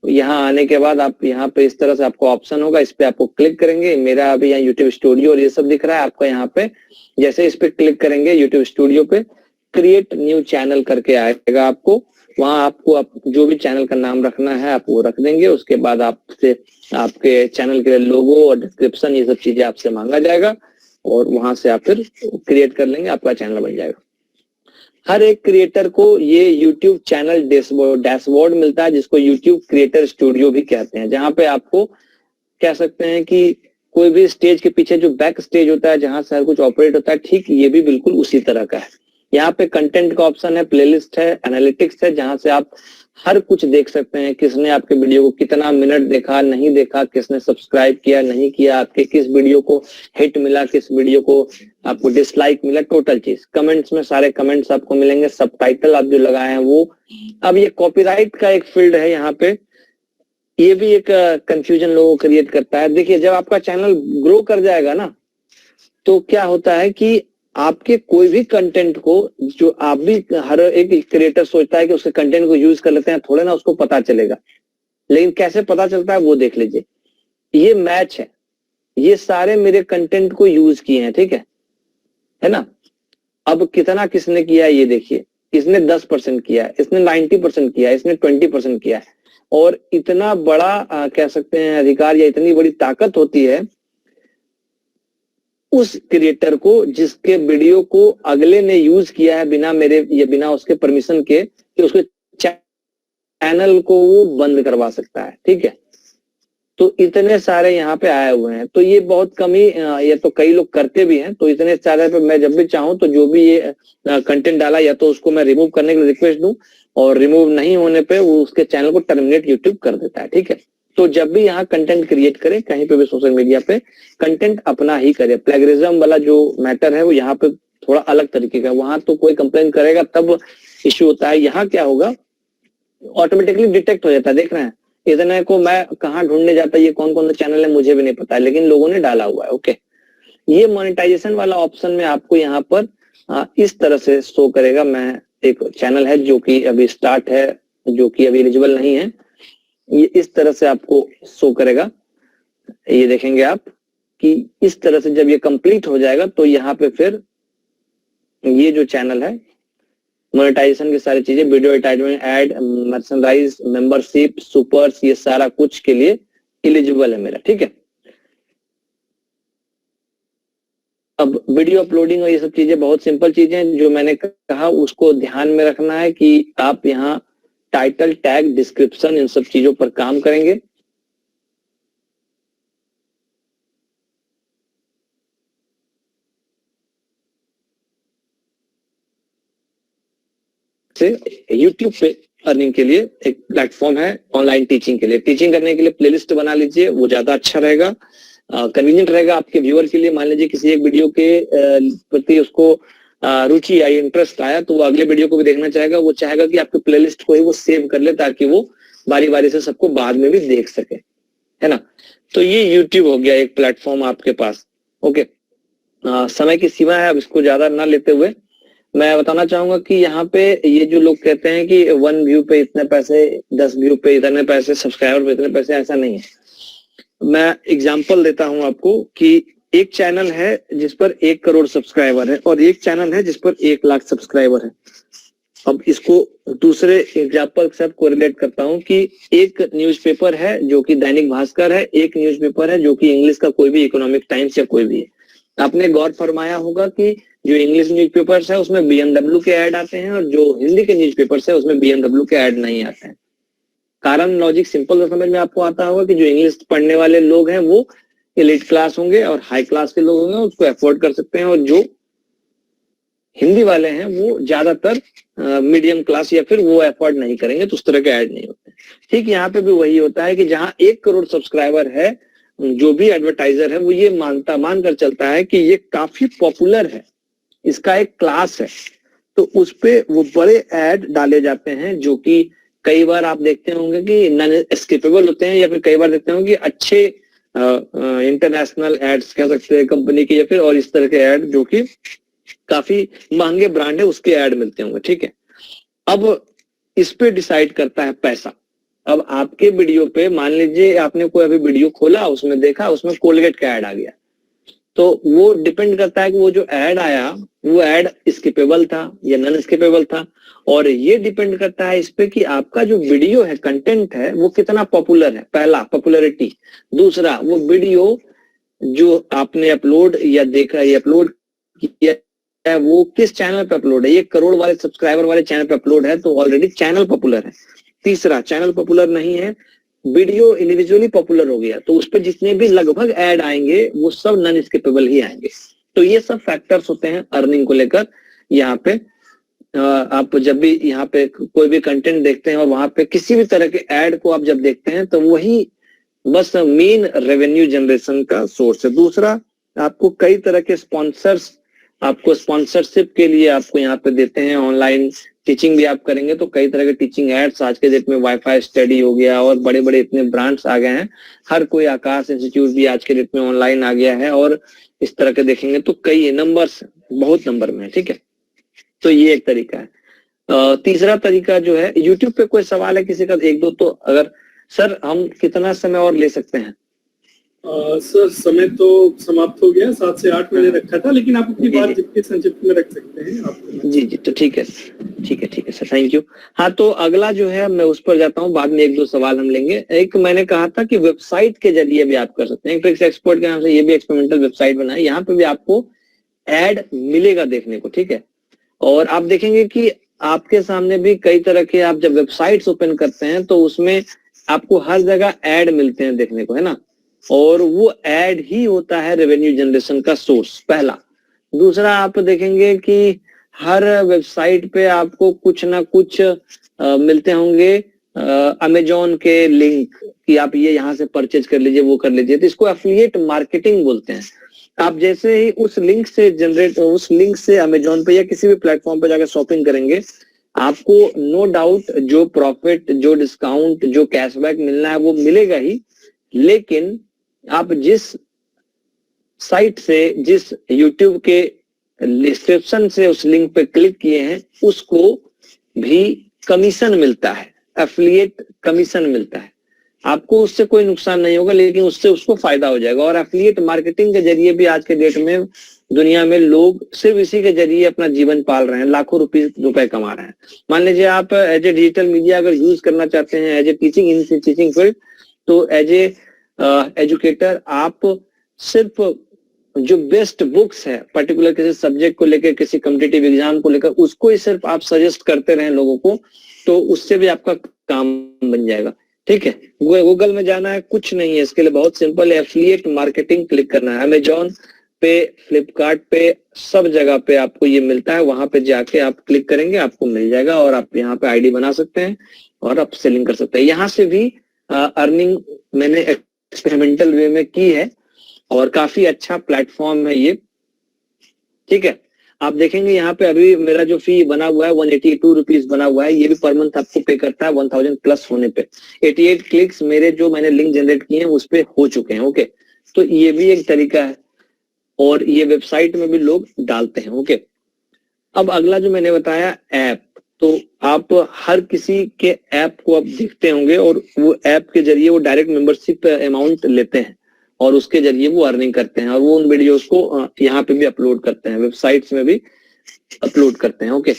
यहाँ आने के बाद आप यहाँ पे इस तरह से आपको ऑप्शन होगा, इस पे आपको क्लिक करेंगे। मेरा अभी यहाँ यूट्यूब स्टूडियो और ये सब दिख रहा है आपका, यहाँ पे जैसे इस पे क्लिक करेंगे यूट्यूब स्टूडियो पे, क्रिएट न्यू चैनल करके आएगा आपको। वहां आपको जो भी चैनल का नाम रखना है आप वो रख देंगे। उसके बाद आपसे आपके चैनल के लिए लोगो और डिस्क्रिप्शन, ये सब चीजें आपसे मांगा जाएगा और वहां से आप फिर क्रिएट कर लेंगे, आपका चैनल बन जाएगा। हर एक क्रिएटर को ये YouTube चैनल डैशबोर्ड मिलता है, जिसको YouTube क्रिएटर स्टूडियो भी कहते हैं, जहां पे आपको कह सकते हैं कि कोई भी स्टेज के पीछे जो बैक स्टेज होता है, जहां से हर कुछ ऑपरेट होता है, ठीक ये भी बिल्कुल उसी तरह का है। यहाँ पे कंटेंट का ऑप्शन है, प्लेलिस्ट है, एनालिटिक्स है, जहां से आप हर कुछ देख सकते हैं। किसने आपके वीडियो को कितना मिनट देखा, नहीं देखा, किसने सब्सक्राइब किया, नहीं किया, आपके किस वीडियो को हिट मिला, किस वीडियो को आपको डिसलाइक मिला, टोटल चीज। कमेंट्स में सारे कमेंट्स आपको मिलेंगे, सबटाइटल आप जो लगाए हैं वो। अब ये कॉपीराइट का एक फील्ड है यहाँ पे, ये भी एक कंफ्यूजन लोगों को क्रिएट करता है। देखिए, जब आपका चैनल ग्रो कर जाएगा ना, तो क्या होता है कि आपके कोई भी कंटेंट को, जो आप भी, हर एक क्रिएटर सोचता है कि उसके कंटेंट को यूज कर लेते हैं, थोड़े ना उसको पता चलेगा। लेकिन कैसे पता चलता है वो देख लीजिए। ये मैच है, ये सारे मेरे कंटेंट को यूज किए हैं, ठीक है ना। अब कितना किसने किया है ये देखिए, इसने 10% किया है, इसने 90% किया है, इसने 20% किया है। और इतना बड़ा कह सकते हैं अधिकार या इतनी बड़ी ताकत होती है उस क्रिएटर को, जिसके वीडियो को अगले ने यूज किया है बिना मेरे या बिना उसके परमिशन के, कि उसके चैनल को वो बंद करवा सकता है। ठीक है, तो इतने सारे यहाँ पे आए हुए हैं, तो ये बहुत कम ही, ये तो कई लोग करते भी हैं। तो इतने सारे पे मैं जब भी चाहूँ तो जो भी ये कंटेंट डाला या तो उसको मैं रिमूव करने के लिए रिक्वेस्ट दूं, और रिमूव नहीं होने पे वो उसके चैनल को टर्मिनेट यूट्यूब कर देता है, ठीक है। तो जब भी यहाँ कंटेंट क्रिएट करें कहीं पे भी सोशल मीडिया पे, कंटेंट अपना ही करे। प्लेगरिज्म वाला जो मैटर है वो यहाँ पे थोड़ा अलग तरीके का, वहां तो कोई कंप्लेन करेगा तब इश्यू होता है। यहाँ क्या होगा, ऑटोमेटिकली डिटेक्ट हो जाता है। देख रहे हैं, इतने को मैं कहाँ ढूंढने जाता, ये कौन कौन सा चैनल है मुझे भी नहीं पता है, लेकिन लोगों ने डाला हुआ है। ओके, ये मोनेटाइजेशन वाला ऑप्शन में आपको यहाँ पर इस तरह से शो करेगा। मैं एक चैनल है जो कि अभी स्टार्ट है, जो कि अभी एलिजिबल नहीं है, ये इस तरह से आपको शो करेगा। ये देखेंगे आप कि इस तरह से जब ये कंप्लीट हो जाएगा तो यहाँ पे फिर ये जो चैनल है मोनेटाइजेशन की सारी चीजें, video advertisement, ad, merchandise, membership, supers, ये सारा कुछ के लिए एलिजिबल है मेरा, ठीक है। अब वीडियो अपलोडिंग और ये सब चीजें बहुत सिंपल चीजें, जो मैंने कहा उसको ध्यान में रखना है कि आप यहाँ टाइटल, टैग, डिस्क्रिप्शन, इन सब चीजों पर काम करेंगे। से YouTube पे अर्निंग के लिए एक प्लेटफॉर्म है, ऑनलाइन टीचिंग के लिए। टीचिंग करने के लिए प्लेलिस्ट बना लीजिए, वो ज्यादा अच्छा रहेगा, कन्वीनियंट रहेगा आपके व्यूअर के लिए। मान लीजिए किसी एक वीडियो के प्रति उसको रुचि आई, इंटरेस्ट आया, तो वो अगले वीडियो को भी देखना चाहेगा। वो चाहेगा कि आपके प्लेलिस्ट को ही वो सेव कर ले ताकि वो बारी बारी से सबको बाद में भी देख सके, है ना। तो ये YouTube हो गया एक प्लेटफॉर्म आपके पास। ओके, समय की सीमा है, अब इसको ज्यादा ना लेते हुए मैं बताना चाहूंगा कि यहाँ पे ये जो लोग कहते हैं कि 1 व्यू पे इतने पैसे, 10 व्यू पे इतने पैसे, सब्सक्राइबर पे इतने पैसे, ऐसा नहीं है। मैं एग्जांपल देता हूं आपको कि एक चैनल है जिस पर 1 करोड़ सब्सक्राइबर है और एक चैनल है जिस पर 1 लाख सब्सक्राइबर है। अब इसको दूसरे एग्जाम्पल के साथ कोरिलेट करता हूं कि एक न्यूज़पेपर है जो कि दैनिक भास्कर है, एक न्यूज़पेपर है जो कि इंग्लिश का कोई भी इकोनॉमिक टाइम्स या कोई भी है। आपने गौर फरमाया होगा कि जो इंग्लिश न्यूज़पेपर्स है उसमें BMW के ऐड आते हैं और जो हिंदी के न्यूज़पेपर्स है उसमें BMW के ऐड नहीं आते हैं। कारण लॉजिक सिंपल सा समझ में आपको आता होगा कि जो इंग्लिश पढ़ने वाले लोग हैं वो एलिट क्लास होंगे और हाई क्लास के लोग होंगे, उसको अफोर्ड कर सकते हैं, और जो हिंदी वाले हैं वो ज्यादातर मीडियम क्लास या फिर वो अफोर्ड नहीं करेंगे, तो उस तरह के ऐड नहीं होते। ठीक यहाँ पे भी वही होता है कि जहां 1 करोड़ सब्सक्राइबर है, जो भी एडवर्टाइजर है वो ये मानकर चलता है कि ये काफी पॉपुलर है, इसका एक क्लास है, तो उस पे वो बड़े ऐड डाले जाते हैं जो कि कई बार आप देखते होंगे कि नॉन एस्केपेबल होते हैं, या फिर कई बार देखते होंगे कि अच्छे इंटरनेशनल एड्स कह सकते हैं कंपनी के, या फिर और इस तरह के ऐड जो कि काफी महंगे ब्रांड है उसके ऐड मिलते होंगे। ठीक है, अब इस पे डिसाइड करता है पैसा। अब आपके वीडियो पे मान लीजिए आपने कोई अभी वीडियो खोला, उसमें देखा उसमें कोलगेट का ऐड आ गया, तो वो डिपेंड करता है कि वो जो ऐड आया वो ऐड स्किपेबल था या नॉन स्किपेबल था, और ये डिपेंड करता है इस पे कि आपका जो वीडियो है, कंटेंट है, वो कितना पॉपुलर है। पहला पॉपुलैरिटी, दूसरा वो वीडियो जो आपने अपलोड या देखा या अपलोड किया है वो किस चैनल पे अपलोड है। 1 करोड़ वाले सब्सक्राइबर वाले चैनल पे अपलोड है तो ऑलरेडी चैनल पॉपुलर है। तीसरा, चैनल पॉपुलर नहीं है, वीडियो इंडिविजुअली पॉपुलर हो गया, तो उस पर जितने भी लगभग ऐड आएंगे वो सब नॉन स्किपेबल ही आएंगे। तो ये सब फैक्टर्स होते हैं अर्निंग को लेकर। यहाँ पे आप जब भी यहाँ पे कोई भी कंटेंट देखते हैं और वहां पे किसी भी तरह के ऐड को आप जब देखते हैं तो वही बस मेन रेवेन्यू जनरेशन का सोर्स है। दूसरा, आपको कई तरह के स्पॉन्सर्स, आपको स्पॉन्सरशिप के लिए आपको यहाँ पे देते हैं। ऑनलाइन टीचिंग भी आप करेंगे तो कई तरह के टीचिंग एड्स, आज के डेट में वाईफाई स्टडी हो गया और बड़े बड़े इतने ब्रांड्स आ गए हैं। हर कोई, आकाश इंस्टीट्यूट भी आज के डेट में ऑनलाइन आ गया है, और इस तरह के देखेंगे तो कई नंबर्स, बहुत नंबर में। ठीक है, तो ये एक तरीका है। तीसरा तरीका जो है, यूट्यूब पे कोई सवाल है किसी का, 1-2 तो अगर, सर हम कितना समय और ले सकते हैं? सर समय तो समाप्त हो गया, 7 से 8 मैंने रखा था, लेकिन आप अपनी बात जितनी संक्षिप्त में रख सकते हैं आप। जी तो ठीक है सर, थैंक यू। हाँ, तो अगला जो है मैं उस पर जाता हूँ, बाद में 1-2 सवाल हम लेंगे। एक मैंने कहा था कि वेबसाइट के जरिए भी आप कर सकते हैं। ट्रिक्स एक्सपर्ट के नाम से ये भी एक्सपेरिमेंटल वेबसाइट बनाई, यहाँ पे भी आपको ऐड मिलेगा देखने को। ठीक है, और आप देखेंगे कि आपके सामने भी कई तरह के, आप जब वेबसाइट्स ओपन करते हैं तो उसमें आपको हर जगह ऐड मिलते हैं देखने को, है ना, और वो ऐड ही होता है रेवेन्यू जनरेशन का सोर्स, पहला। दूसरा, आप देखेंगे कि हर वेबसाइट पे आपको कुछ ना कुछ मिलते होंगे अमेजोन के लिंक कि आप ये यहाँ से परचेज कर लीजिए, वो कर लीजिए, तो इसको एफिलिएट मार्केटिंग बोलते हैं। आप जैसे ही उस लिंक से अमेजोन पे या किसी भी प्लेटफॉर्म पे जाकर शॉपिंग करेंगे, आपको नो डाउट जो प्रॉफिट, जो डिस्काउंट, जो कैशबैक मिलना है वो मिलेगा ही, लेकिन आप जिस साइट से, जिस यूट्यूब के डिस्क्रिप्शन से उस लिंक पे क्लिक किए हैं, उसको भी कमीशन मिलता है, एफिलिएट कमीशन मिलता है। आपको उससे कोई नुकसान नहीं होगा, लेकिन उससे उसको फायदा हो जाएगा। और एफिलिएट मार्केटिंग के जरिए भी आज के डेट में दुनिया में लोग सिर्फ इसी के जरिए अपना जीवन पाल रहे हैं, लाखों रुपए कमा रहे हैं। मान लीजिए आप एज ए डिजिटल मीडिया अगर यूज करना चाहते हैं as a teaching, in teaching field, तो एज ए एजुकेटर आप सिर्फ जो बेस्ट बुक्स है पर्टिकुलर किसी सब्जेक्ट को लेकर, किसी कॉम्पिटिटिव एग्जाम को लेकर, उसको ही सिर्फ आप सजेस्ट करते रहें लोगों को, तो उससे भी आपका काम बन जाएगा। ठीक है, गूगल में जाना है, कुछ नहीं है इसके लिए, बहुत सिंपल है, एफिलिएट मार्केटिंग क्लिक करना है। अमेजोन पे, फ्लिपकार्ट पे, सब जगह पे आपको ये मिलता है, वहां पे जाके आप क्लिक करेंगे, आपको मिल जाएगा और आप यहाँ पे आईडी बना सकते हैं और आप सेलिंग कर सकते हैं। यहाँ से भी अर्निंग मैंने एक्सपेरिमेंटल वे में की है और काफी अच्छा प्लेटफॉर्म है ये। ठीक है, आप देखेंगे यहाँ पे अभी मेरा जो फी बना हुआ है 182 रुपीज बना हुआ है, ये भी पर मंथ आपको पे करता है 1000 प्लस होने पे। 88 क्लिक्स मेरे जो मैंने लिंक जनरेट किए हैं उस पे हो चुके हैं। ओके, तो ये भी एक तरीका है और ये वेबसाइट में भी लोग डालते हैं। ओके, अब अगला जो मैंने बताया ऐप, तो आप हर किसी के ऐप को आप देखते होंगे और वो ऐप के जरिए वो डायरेक्ट मेंबरशिप अमाउंट लेते हैं और उसके जरिए वो अर्निंग करते हैं और वो उन वीडियोस को यहाँ पे भी अपलोड करते हैं, वेबसाइट्स में भी अपलोड करते हैं। ओके,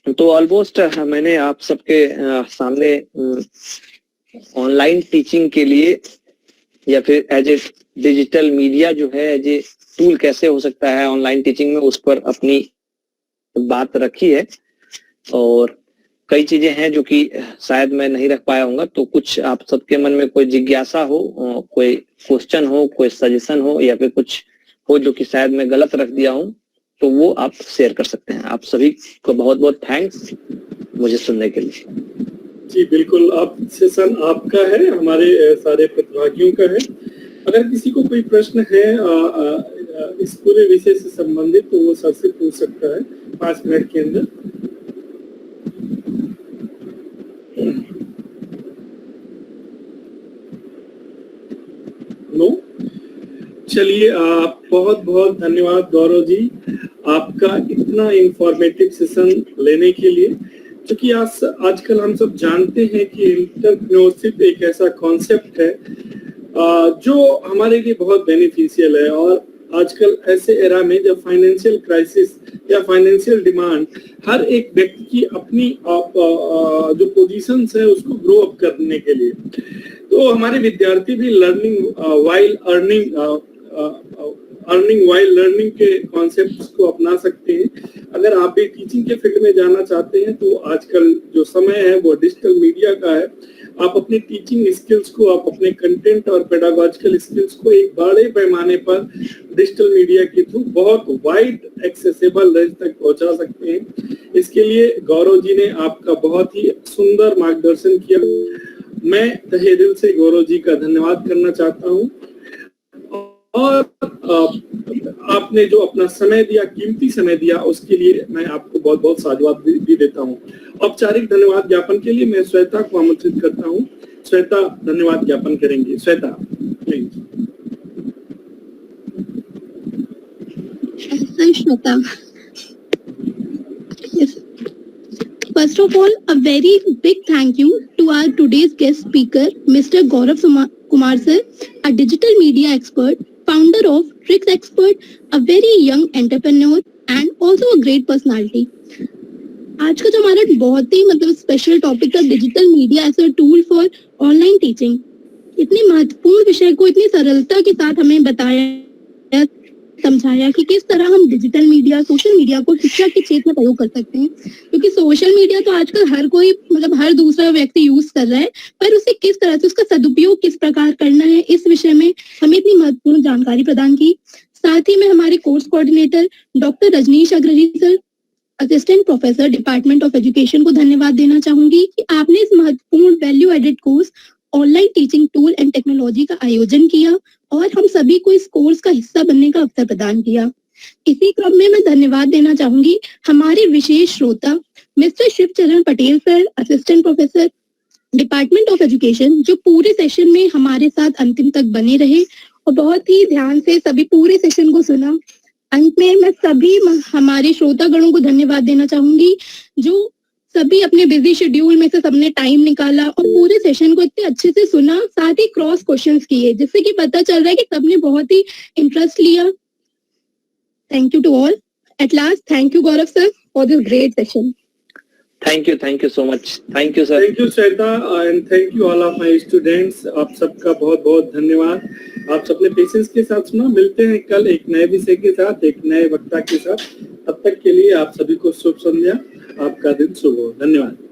तो ऑलमोस्ट मैंने आप सबके सामने ऑनलाइन टीचिंग के लिए या फिर एज ए डिजिटल मीडिया जो है एज ए टूल कैसे हो सकता है ऑनलाइन टीचिंग में, उस पर अपनी बात रखी है। और कई चीजें हैं जो कि शायद मैं नहीं रख पाया हूँ, तो कुछ आप सबके मन में कोई जिज्ञासा हो, कोई क्वेश्चन हो, कोई सजेशन हो या फिर कुछ हो जो कि शायद मैं गलत रख दिया हूँ, तो वो आप शेयर कर सकते हैं। आप सभी को बहुत बहुत थैंक्स मुझे सुनने के लिए। जी बिल्कुल, आप सेशन आपका है, हमारे सारे प्रतिभागियों का है। अगर किसी को कोई प्रश्न है इस पूरे विषय से संबंधित तो वो सर से पूछ सकता है 5 मिनट के अंदर। नो, चलिए, बहुत बहुत धन्यवाद गौरव जी आपका इतना इंफॉर्मेटिव सेशन लेने के लिए। क्योंकि आजकल हम सब जानते हैं कि एंटरप्रेन्योरशिप एक ऐसा कॉन्सेप्ट है जो हमारे लिए बहुत बेनिफिशियल है। और आजकल ऐसे एरा में जब फाइनेंशियल क्राइसिस या फाइनेंशियल डिमांड हर एक व्यक्ति की अपनी जो पोजीशंस है उसको ग्रो अप करने के लिए, तो हमारे विद्यार्थी भी अर्निंग वाइल लर्निंग के कॉन्सेप्ट्स को अपना सकते हैं। अगर आप भी टीचिंग के फील्ड में जाना चाहते हैं तो आजकल जो समय है वो डिजिटल मीडिया का है। आप अपनी टीचिंग स्किल्स को, आप अपने कंटेंट और पेडागॉजिकल स्किल्स को एक बड़े पैमाने पर डिजिटल मीडिया के थ्रू बहुत वाइड एक्सेसिबल रेंज तक पहुंचा सकते हैं। इसके लिए गौरव जी ने आपका बहुत ही सुंदर मार्गदर्शन किया। मैं तहे दिल से गौरव जी का धन्यवाद करना चाहता हूँ और आपने जो अपना समय दिया, कीमती समय दिया, उसके लिए मैं आपको बहुत बहुत साधुवाद भी देता हूँ। औपचारिक धन्यवाद ज्ञापन के लिए मैं श्वेता को आमंत्रित करता हूँ। श्वेता धन्यवाद ज्ञापन करेंगी। Shweta please. Shweta. Yes. First of all, a very big thank you to our today's guest speaker, Mr. Gaurav Kumar sir, a digital media expert, founder of Tricks Expert, a very young entrepreneur and also a great personality. आज का जो हमारा बहुत ही special topic था digital media as a tool for online teaching, इतने महत्वपूर्ण विषय को इतनी सरलता के साथ हमें बताया समझाया कि किस तरह हम डिजिटल मीडिया, सोशल मीडिया को शिक्षा के क्षेत्र में प्रयोग कर सकते हैं, क्योंकि सोशल मीडिया तो आजकल हर कोई मतलब हर दूसरा व्यक्ति यूज कर रहा है, पर उसे किस तरह से उसका सदुपयोग किस प्रकार करना है, इस विषय में हमें इतनी महत्वपूर्ण जानकारी प्रदान की। साथ ही मैं हमारे course coordinator doctor Rajneesh Agrahari sir, assistant professor department of education को धन्यवाद देना चाहूंगी कि आपने इस महत्वपूर्ण value added course online teaching tool and technology का आयोजन किया और हम सभी को इस कोर्स का हिस्सा बनने का अवसर प्रदान किया। इसी क्रम में मैं धन्यवाद देना चाहूंगी हमारे विशेष श्रोता mister Shivcharan Patel sir, assistant professor department of education, जो पूरे सेशन में हमारे साथ अंतिम तक बने रहे और बहुत ही ध्यान से सभी पूरे सेशन को सुना। अंत में मैं सभी हमारे श्रोतागणों को धन्यवाद देना चाहूंगी जो सभी अपने बिजी शेड्यूल में से सबने टाइम निकाला और पूरे सेशन को इतने अच्छे से सुना, साथ ही क्रॉस क्वेश्चंस किए, जिससे कि पता चल रहा है कि सबने बहुत ही इंटरेस्ट लिया। Thank you to all. At last, thank you Gaurav sir for this great session. Thank you so much. Thank you sir. Thank you Shweta and thank you all of my students. आप सबका बहुत बहुत धन्यवाद। आप सबने पेशेंस के साथ सुना। मिलते हैं कल एक नए विषय के साथ, एक नए वक्ता के साथ। तब तक के लिए आप सभी को शुभ संध्या। आपका दिन शुभ हो। धन्यवाद।